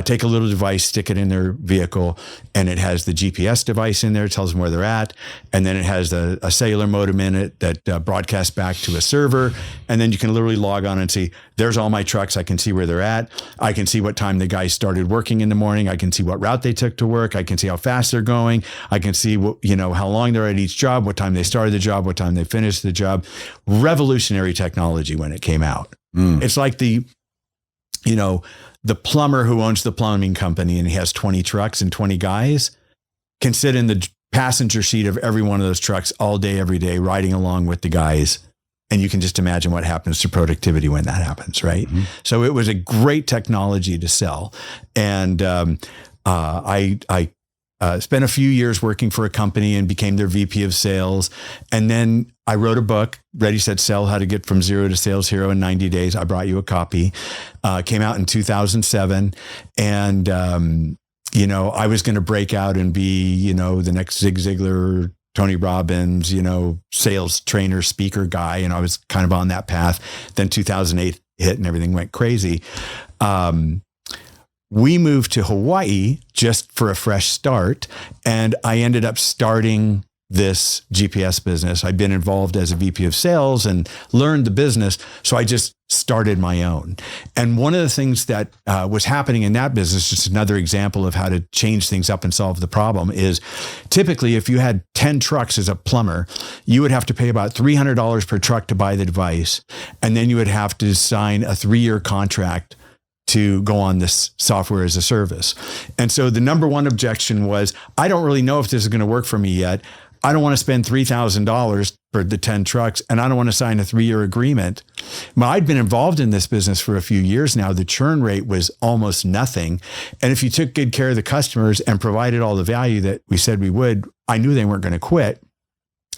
take a little device, stick it in their vehicle, and it has the GPS device in there, it tells them where they're at, and then it has a cellular modem in it that broadcasts back to a server, and then you can literally log on and see, there's all my trucks, I can see where they're at, I can see what time the guys started working in the morning, I can see what route they took to work, I can see how fast they're going, I can see how long they're at each job, what time they started the job, what time they finished the job. Revolutionary technology when it came out. It's like the plumber who owns the plumbing company and he has 20 trucks and 20 guys can sit in the passenger seat of every one of those trucks all day, every day, riding along with the guys. And you can just imagine what happens to productivity when that happens, right? Mm-hmm. So it was a great technology to sell. And I spent a few years working for a company and became their VP of sales. And then I wrote a book, Ready, Set, Sell, How to Get from Zero to Sales Hero in 90 Days. I brought you a copy. Came out in 2007. And, I was going to break out and be, the next Zig Ziglar, Tony Robbins, sales trainer, speaker guy. And I was kind of on that path. Then 2008 hit and everything went crazy. We moved to Hawaii just for a fresh start. And I ended up starting this GPS business. I'd been involved as a VP of sales and learned the business. So I just started my own. And one of the things that was happening in that business, just another example of how to change things up and solve the problem, is typically if you had 10 trucks as a plumber, you would have to pay about $300 per truck to buy the device. And then you would have to sign a 3-year contract to go on this software as a service. And so the number one objection was, I don't really know if this is going to work for me yet. I don't want to spend $3,000 for the 10 trucks, and I don't want to sign a 3-year agreement. But I'd been involved in this business for a few years now. The churn rate was almost nothing. And if you took good care of the customers and provided all the value that we said we would, I knew they weren't going to quit.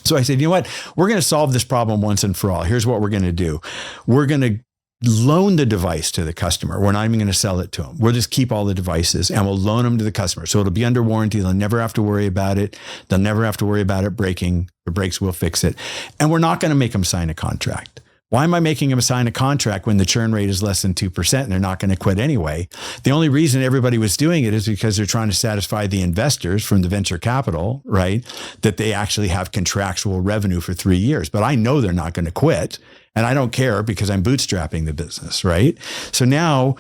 So I said, you know what? We're going to solve this problem once and for all. Here's what we're going to do. We're going to loan the device to the customer. We're not even going to sell it to them. We'll just keep all the devices and we'll loan them to the customer. So it'll be under warranty. They'll never have to worry about it. They'll never have to worry about it breaking. If it breaks, we'll fix it. And we're not going to make them sign a contract. Why am I making them sign a contract when the churn rate is less than 2% and they're not going to quit anyway? The only reason everybody was doing it is because they're trying to satisfy the investors from the venture capital, right? That they actually have contractual revenue for 3 years. But I know they're not going to quit. And I don't care because I'm bootstrapping the business, right? So now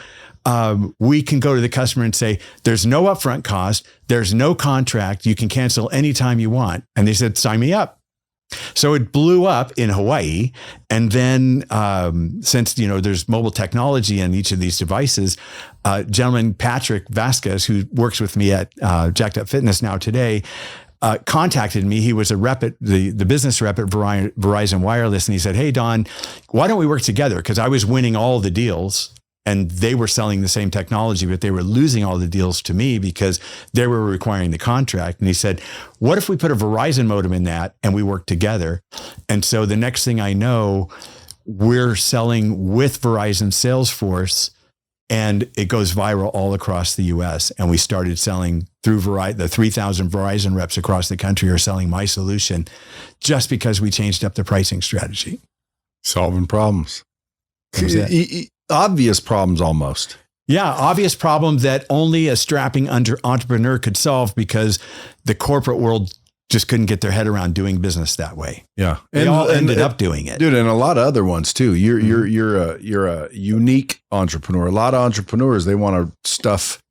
we can go to the customer and say, there's no upfront cost. There's no contract. You can cancel anytime you want. And they said, sign me up. So it blew up in Hawaii. And then since, there's mobile technology in each of these devices, gentleman, Patrick Vasquez, who works with me at Jacked Up Fitness now today, contacted me. He was a rep at the business rep at Verizon Wireless. And he said, hey, Don, why don't we work together? Because I was winning all the deals and they were selling the same technology, but they were losing all the deals to me because they were requiring the contract. And he said, what if we put a Verizon modem in that and we work together? And so the next thing I know, we're selling with Verizon Salesforce. And it goes viral all across the US. And we started selling through the 3,000 Verizon reps across the country are selling my solution just because we changed up the pricing strategy. Solving problems. Obvious problems almost. Yeah, obvious problem that only a strapping entrepreneur could solve because the corporate world just couldn't get their head around doing business that way. Yeah. They all ended up doing it. Dude, and a lot of other ones too. You're a unique entrepreneur. A lot of entrepreneurs, they want to stuff,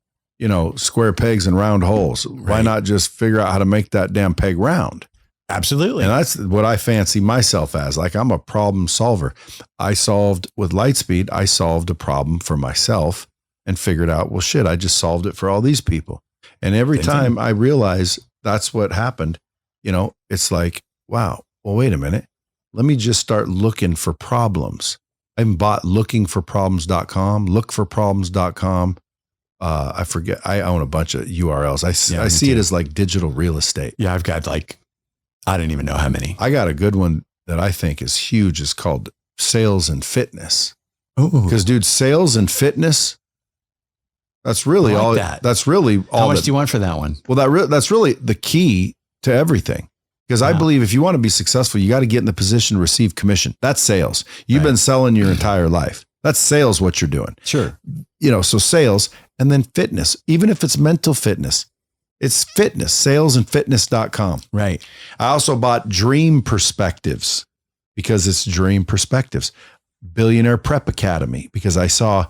square pegs in round holes. Right. Why not just figure out how to make that damn peg round? Absolutely. And that's what I fancy myself as. Like, I'm a problem solver. I solved with Lightspeed. I solved a problem for myself and figured out, well, shit, I just solved it for all these people. And every time I realize that's what happened, it's like, wow, well, wait a minute. Let me just start looking for problems. I even bought lookingforproblems.com, lookforproblems.com. I forget. I own a bunch of URLs. I see it as like digital real estate. Yeah. I've got I don't even know how many. I got a good one that I think is huge. It's called Sales and Fitness. Because dude, sales and fitness, that's really all. That's really all. How much do you want for that one? Well, that's really the key to everything. Because I believe if you want to be successful, you got to get in the position to receive commission. That's sales. You've been selling your entire life. That's sales, what you're doing. Sure. So sales and then fitness, even if it's mental fitness, it's fitness, salesandfitness.com. Right. I also bought Dream Perspectives because it's Dream Perspectives. Billionaire Prep Academy, because I saw,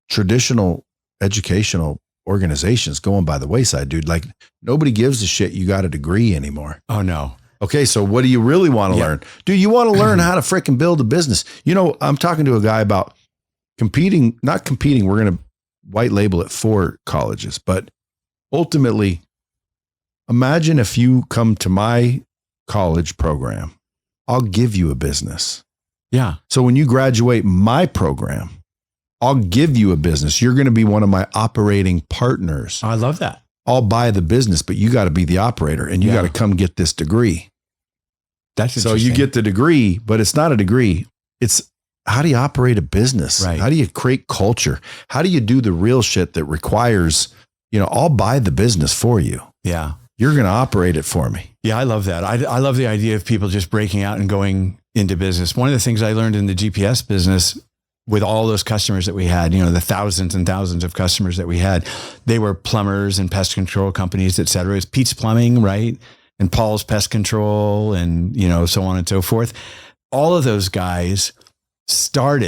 traditional educational organizations going by the wayside, dude. Like, nobody gives a shit you got a degree anymore. Oh, no. Okay, so what do you really want to learn? Do you want to learn how to fricking build a business? I'm talking to a guy about not competing. We're going to white label it for colleges, but ultimately, imagine if you come to my college program, I'll give you a business. Yeah. So when you graduate my program, I'll give you a business. You're going to be one of my operating partners. I love that. I'll buy the business, but you got to be the operator and you got to come get this degree. That's so you get the degree, but it's not a degree. It's how do you operate a business? Right. How do you create culture? How do you do the real shit that requires, I'll buy the business for you. Yeah. You're going to operate it for me. Yeah, I love that. I love the idea of people just breaking out and going into business. One of the things I learned in the GPS business with all those customers that we had, the thousands and thousands of customers that we had, they were plumbers and pest control companies, et cetera. It's Pete's Plumbing, right? And Paul's Pest Control and, so on and so forth. All of those guys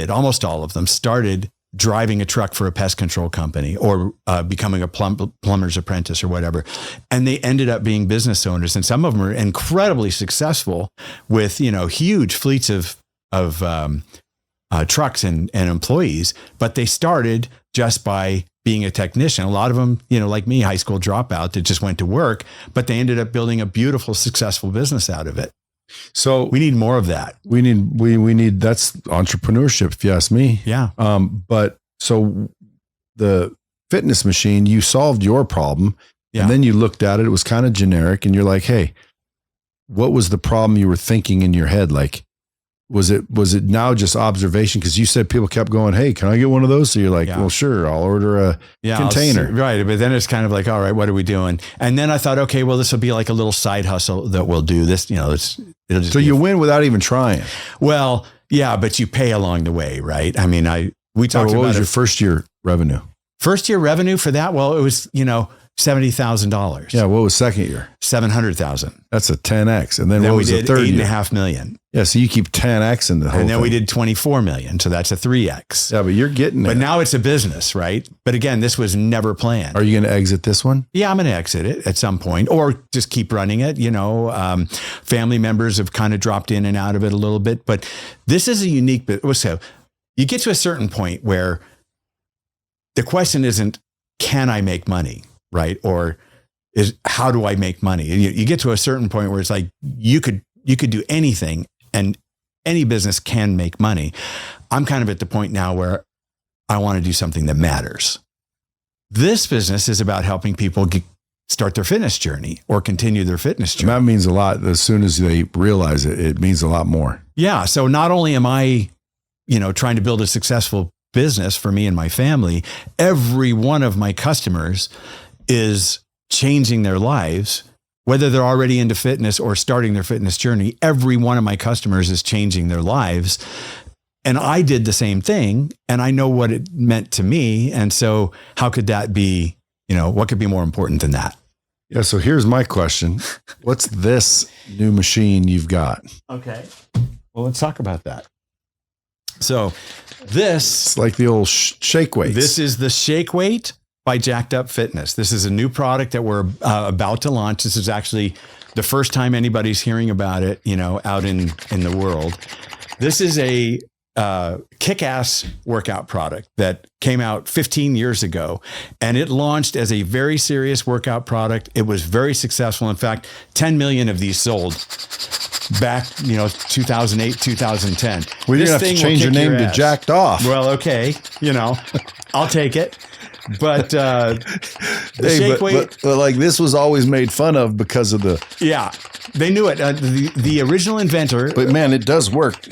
almost all of them started driving a truck for a pest control company or becoming a plumber's apprentice or whatever. And they ended up being business owners. And some of them are incredibly successful with, huge fleets of trucks and employees, but they started just by being a technician. A lot of them, like me, high school dropout that just went to work, but they ended up building a beautiful, successful business out of it. So we need more of that. We need that's entrepreneurship, if you ask me. Yeah. But so the fitness machine, you solved your problem and then you looked at it, it was kind of generic and you're like, hey, what was the problem you were thinking in your head? Like, was it now just observation? Because you said people kept going, hey, can I get one of those? So you're like, well, sure, I'll order a container. Right. But then it's kind of like, all right, what are we doing? And then I thought, okay, well, this will be like a little side hustle that we'll do this, it'll just so you win without even trying. Well, yeah, but you pay along the way, right? I mean, we talked about what was your first year revenue? First year revenue for that? Well, it was, $70,000. Yeah. What was second year? 700,000. That's a 10X. And then what was the third year? $8.5 million. Yeah. So you keep 10X in the whole And then thing. we did 24 million. So that's a 3X. Yeah, but you're getting it. But now it's a business, right? But again, this was never planned. Are you going to exit this one? Yeah, I'm going to exit it at some point or just keep running it. Family members have kind of dropped in and out of it a little bit, but this is a unique bit. So you get to a certain point where the question isn't, can I make money? Right? Or how do I make money? And you get to a certain point where it's like, you could do anything and any business can make money. I'm kind of at the point now where I want to do something that matters. This business is about helping people start their fitness journey or continue their fitness journey. And that means a lot. As soon as they realize it, it means a lot more. Yeah. So not only am I, trying to build a successful business for me and my family, every one of my customers is changing their lives, whether they're already into fitness or starting their fitness journey. Every one of my customers is changing their lives. And I did the same thing and I know what it meant to me. And so how could that be, what could be more important than that? Yeah. So here's my question. What's this new machine you've got? Okay. Well, let's talk about that. So it's like the old shake weights. This is the Shake Weight by Jacked Up Fitness. This is a new product that we're about to launch. This is actually the first time anybody's hearing about it, out in the world. This is a kick-ass workout product that came out 15 years ago, and it launched as a very serious workout product. It was very successful. In fact, 10 million of these sold back, 2008, 2010. Well, you're going to have to change your name to Jacked Off. Well, okay. I'll take it. But the Shake Weight, but like this was always made fun of because of they knew it. The original inventor. But man, it does work.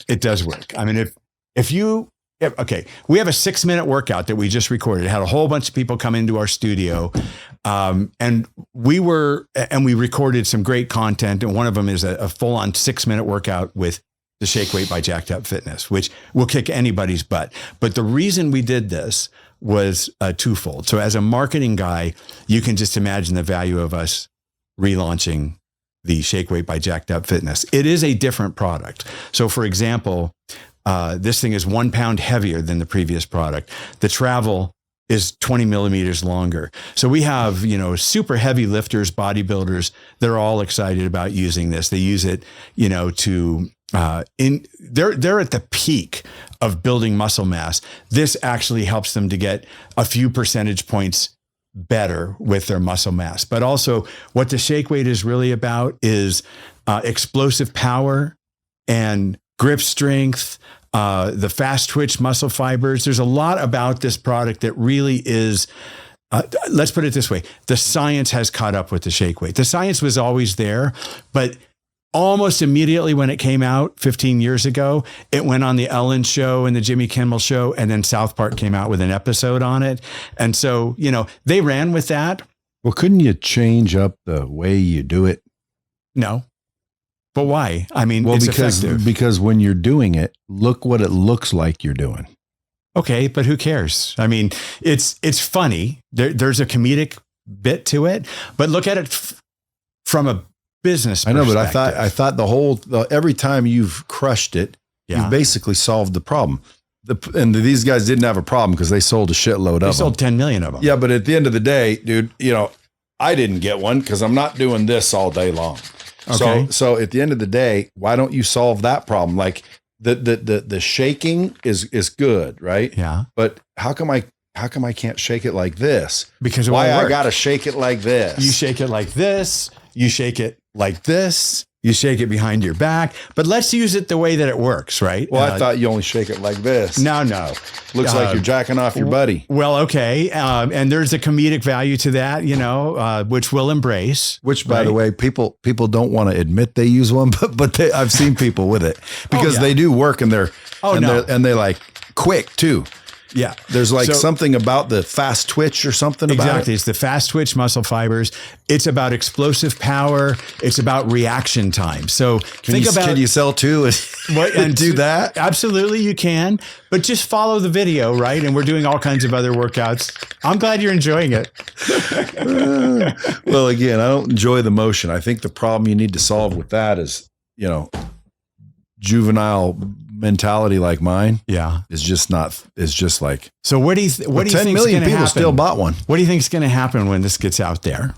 It does work. I mean, we have a 6-minute workout that we just recorded. It had a whole bunch of people come into our studio, and we recorded some great content. And one of them is a full-on 6-minute workout with the Shake Weight by Jacked Up Fitness, which will kick anybody's butt. But the reason we did this was twofold. So as a marketing guy, you can just imagine the value of us relaunching the Shake Weight by Jacked Up Fitness. It is a different product. So for example, this thing is 1 pound heavier than the previous product. The travel is 20 millimeters longer. So we have, super heavy lifters, bodybuilders, they're all excited about using this. They use it, they're at the peak of building muscle mass. This actually helps them to get a few percentage points better with their muscle mass. But also what the Shake Weight is really about is explosive power and grip strength, the fast twitch muscle fibers. There's a lot about this product that really is, let's put it this way. The science has caught up with the shake weight. The science was always there, but almost immediately when it came out 15 years ago, it went on the Ellen show and the Jimmy Kimmel show, and then South Park came out with an episode on it. And so, they ran with that. Well, couldn't you change up the way you do it? No. But why? I mean, well, it's because when you're doing it, look what it looks like you're doing. Okay, but who cares? I mean, it's funny. There's a comedic bit to it, but look at it from a business perspective. I know, but I thought every time you've crushed it, you've basically solved the problem. And these guys didn't have a problem because they sold a shitload of them. They sold 10 million of them. Yeah, but at the end of the day, dude, I didn't get one because I'm not doing this all day long. Okay. So at the end of the day, why don't you solve that problem? Like the shaking is good, right? Yeah. But how come I can't shake it like this? Because why I got to shake it like this? You shake it like this. You shake it like this. You shake it behind your back. But let's use it the way that it works, right? Well, I thought you only shake it like this. No. Looks like you're jacking off your buddy. Well, okay. And there's a comedic value to that, which we'll embrace. Which, by the way, people don't want to admit they use one, but I've seen people with it because they do work and they're like quick too. Yeah. There's something about the fast twitch or something about it. Exactly. It's the fast twitch muscle fibers. It's about explosive power. It's about reaction time. So can you sell two and do that? Absolutely, you can. But just follow the video, right? And we're doing all kinds of other workouts. I'm glad you're enjoying it. Well, again, I don't enjoy the motion. I think the problem you need to solve with that is, juvenile mentality like mine, is just like. So what do you think? 10 million people happen? Still bought one. What do you think is going to happen when this gets out there?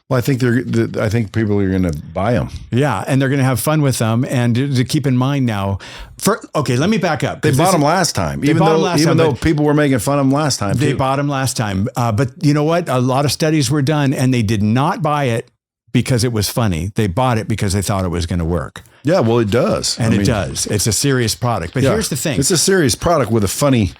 Well, I think people are going to buy them. Yeah, and they're going to have fun with them. And to keep in mind now, let me back up. They bought them last time, even though people were making fun of them last time. They bought them last time, but you know what? A lot of studies were done, and they did not buy it because it was funny. They bought it because they thought it was going to work. Yeah, well, it does. And it does. It's a serious product. But here's the thing. It's a serious product with a funny,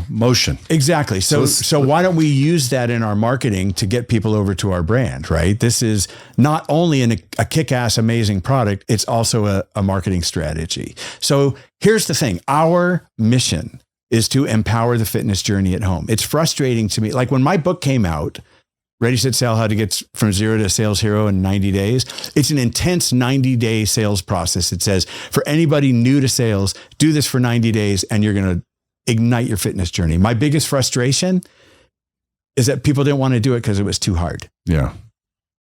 motion. Exactly. So why don't we use that in our marketing to get people over to our brand, right? This is not only a kick-ass amazing product, it's also a marketing strategy. So here's the thing. Our mission is to empower the fitness journey at home. It's frustrating to me. Like when my book came out, Ready, Set, Sell, How to Get from Zero to Sales Hero in 90 Days. It's an intense 90-day sales process. It says, for anybody new to sales, do this for 90 days and you're going to ignite your fitness journey. My biggest frustration is that people didn't want to do it because it was too hard. Yeah.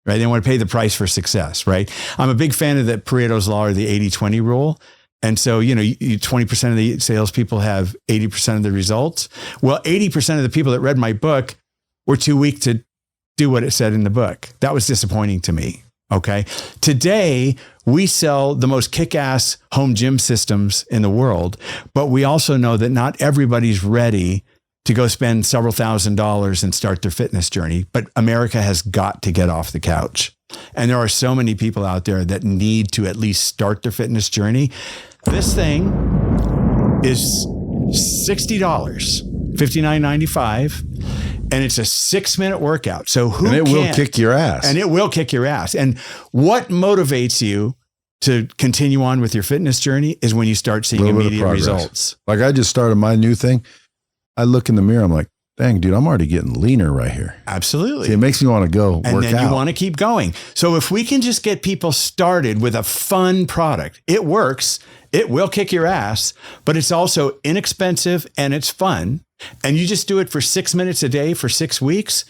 Right? They didn't want to pay the price for success, right? I'm a big fan of the Pareto's Law or the 80-20 rule. And so, 20% of the salespeople have 80% of the results. Well, 80% of the people that read my book were too weak to do what it said in the book. That was disappointing to me. Okay. Today, we sell the most kick-ass home gym systems in the world, but we also know that not everybody's ready to go spend several $1,000s and start their fitness journey. But America has got to get off the couch. And there are so many people out there that need to at least start their fitness journey. This thing is $60, $59.95. And it's a 6-minute workout. So will kick your ass. And it will kick your ass. And what motivates you to continue on with your fitness journey is when you start seeing immediate results. Like I just started my new thing. I look in the mirror. I'm like, dang, dude, I'm already getting leaner right here. Absolutely. See, it makes me want to go work out. And then you want to keep going. So if we can just get people started with a fun product, it works. It will kick your ass, but it's also inexpensive and it's fun. And you just do it for 6 minutes a day for 6 weeks.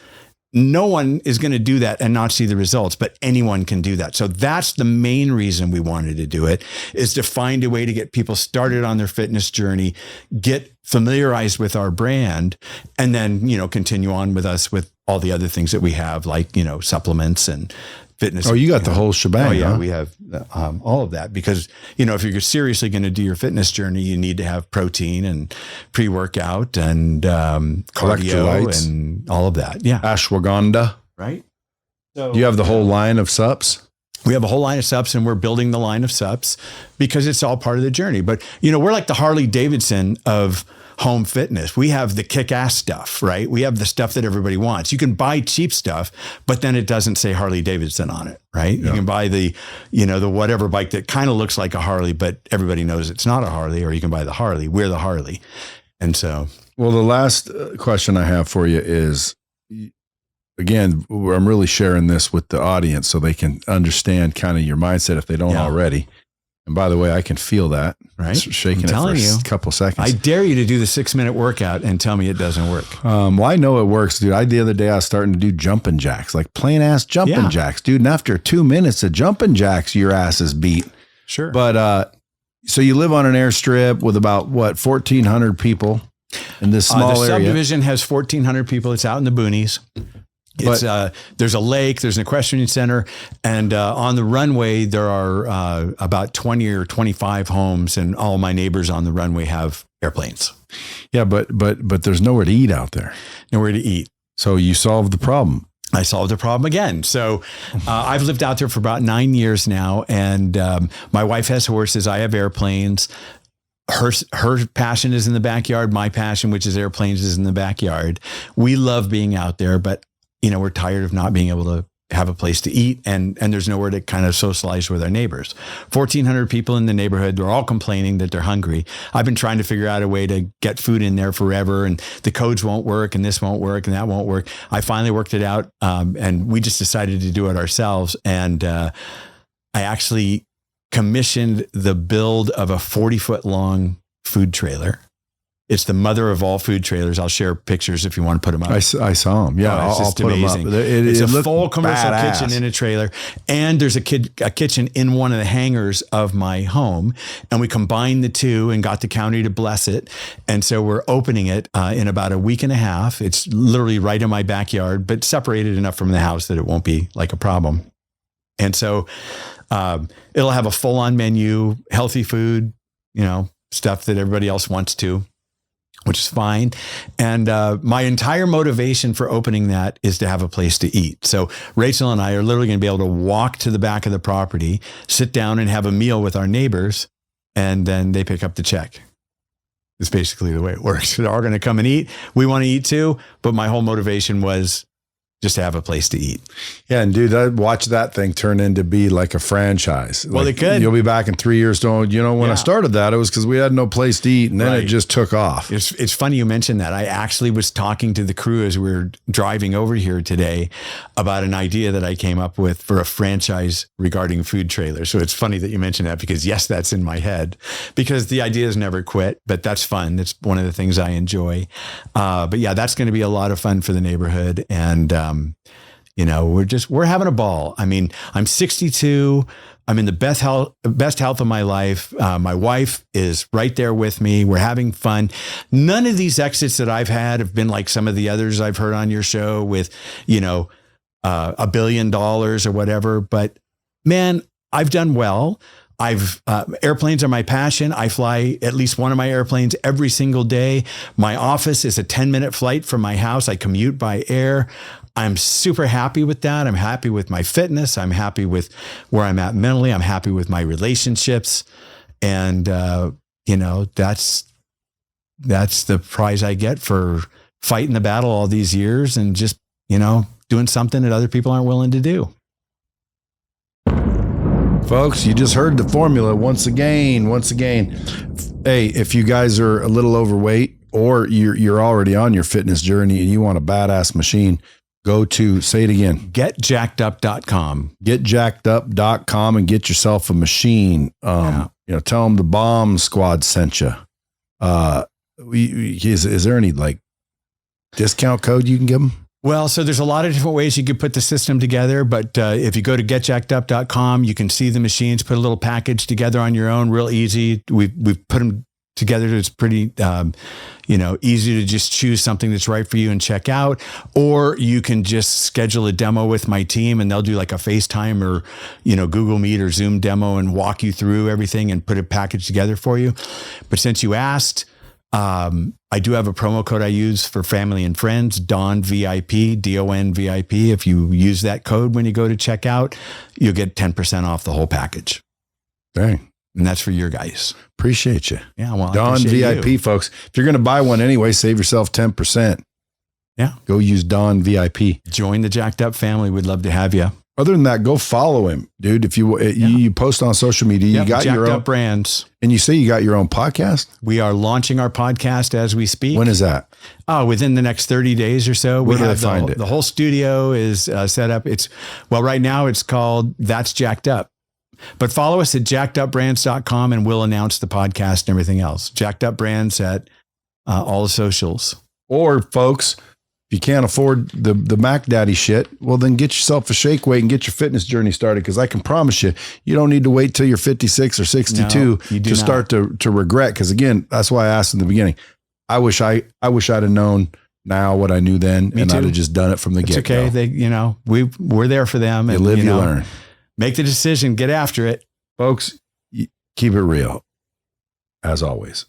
No one is going to do that and not see the results, but anyone can do that. So that's the main reason we wanted to do it, is to find a way to get people started on their fitness journey, get familiarized with our brand, and then, continue on with us with all the other things that we have, like, supplements and fitness. Oh, you got the whole shebang. Oh yeah, huh? We have all of that because, if you're seriously going to do your fitness journey, you need to have protein and pre-workout and cardio and all of that. Yeah. Ashwagandha. Right. So you have the whole line of sups. We have a whole line of SUPs, and we're building the line of SUPs because it's all part of the journey. But, we're like the Harley Davidson of home fitness. We have the kick-ass stuff, right? We have the stuff that everybody wants. You can buy cheap stuff, but then it doesn't say Harley Davidson on it, right? Yeah. You can buy the whatever bike that kind of looks like a Harley, but everybody knows it's not a Harley, or you can buy the Harley. We're the Harley. And so. Well, the last question I have for you is, again, I'm really sharing this with the audience so they can understand kind of your mindset if they don't already. And by the way, I can feel that, right? Shaking it for a couple seconds. I dare you to do the 6-minute workout and tell me it doesn't work. Well, I know it works, dude. The other day I was starting to do jumping jacks, like plain ass jumping jacks, dude. And after 2 minutes of jumping jacks, your ass is beat. Sure. But so you live on an airstrip with about 1,400 people in this small area. The subdivision has 1,400 people. It's out in the boonies. It's there's a lake, there's an equestrian center, and on the runway there are about 20 or 25 homes, and all my neighbors on the runway have airplanes. Yeah, but there's nowhere to eat out there. Nowhere to eat. So you solved the problem. I solved the problem again. So I've lived out there for about 9 years now, and my wife has horses. I have airplanes. Her passion is in the backyard. My passion, which is airplanes, is in the backyard. We love being out there, but we're tired of not being able to have a place to eat, and there's nowhere to kind of socialize with our neighbors. 1,400 people in the neighborhood. They're all complaining that they're hungry. I've been trying to figure out a way to get food in there forever, and the codes won't work, and this won't work, and that won't work. I finally worked it out, and we just decided to do it ourselves. And I actually commissioned the build of a 40-foot long food trailer. It's the mother of all food trailers. I'll share pictures if you want to put them up. I saw them. Yeah, I'll put amazing. Them up. It's a full commercial badass. kitchen in a trailer. And there's a kitchen in one of the hangars of my home. And we combined the two and got the county to bless it. And so we're opening it in about a week and a half. It's literally right in my backyard, but separated enough from the house that it won't be like a problem. And so it'll have a full-on menu, healthy food, stuff that everybody else wants to, which is fine. And my entire motivation for opening that is to have a place to eat. So Rachel and I are literally going to be able to walk to the back of the property, sit down and have a meal with our neighbors, and then they pick up the check. It's basically the way it works. They're all going to come and eat. We want to eat too, but my whole motivation was just to have a place to eat. Yeah. And dude, I watched that thing turn into be like a franchise. Well, they could. You'll be back in 3 years going, when I started that, it was because we had no place to eat, and then it just took off. It's funny you mentioned that. I actually was talking to the crew as we were driving over here today about an idea that I came up with for a franchise regarding food trailers. So it's funny that you mentioned that, because yes, that's in my head, because the idea has never quit, but that's fun. That's one of the things I enjoy. But yeah, that's going to be a lot of fun for the neighborhood. And, we're having a ball. I mean, I'm 62. I'm in the best health of my life. My wife is right there with me. We're having fun. None of these exits that I've had have been like some of the others I've heard on your show with, $1 billion or whatever. But man, I've done well. Airplanes are my passion. I fly at least one of my airplanes every single day. My office is a 10-minute flight from my house. I commute by air. I'm super happy with that. I'm happy with my fitness. I'm happy with where I'm at mentally. I'm happy with my relationships. And, that's the prize I get for fighting the battle all these years and just, doing something that other people aren't willing to do. Folks, you just heard the formula once again. Hey, if you guys are a little overweight, or you're already on your fitness journey and you want a badass machine, go to, say it again, getjackedup.com. Getjackedup.com and get yourself a machine. Tell them the Bomb Squad sent you. Is there any discount code you can give them? Well, so there's a lot of different ways you could put the system together, but if you go to getjackedup.com, you can see the machines, put a little package together on your own, real easy. We've put them together. It's pretty, easy to just choose something that's right for you and check out. Or you can just schedule a demo with my team, and they'll do like a FaceTime or, Google Meet or Zoom demo and walk you through everything and put a package together for you. But since you asked, I do have a promo code I use for family and friends, Don VIP, DON VIP. If you use that code when you go to checkout, you'll get 10% off the whole package. Dang. And that's for your guys. Appreciate you. Yeah. Well, Don VIP, you. folks. If you're going to buy one anyway, save yourself 10%. Yeah. Go use Don VIP. Join the Jacked Up family. We'd love to have you. Other than that, go follow him, dude. If you post on social media, you got Jacked your own Up Brands. And you say you got your own podcast? We are launching our podcast as we speak. When is that? Within the next 30 days or so. Where do they find it? The whole studio is set up. Right now it's called That's Jacked Up. But follow us at jackedupbrands.com and we'll announce the podcast and everything else. Jacked Up Brands at all the socials. Or folks, if you can't afford the Mac Daddy shit, well, then get yourself a shake weight and get your fitness journey started. Because I can promise you, you don't need to wait till you're 56 or 62 to start to regret. Because again, that's why I asked in the beginning. I wish I'd have known now what I knew then, and I'd have just done it from the get-go. It's okay. We're there for them. You live, you learn. Make the decision. Get after it, folks. Keep it real, as always.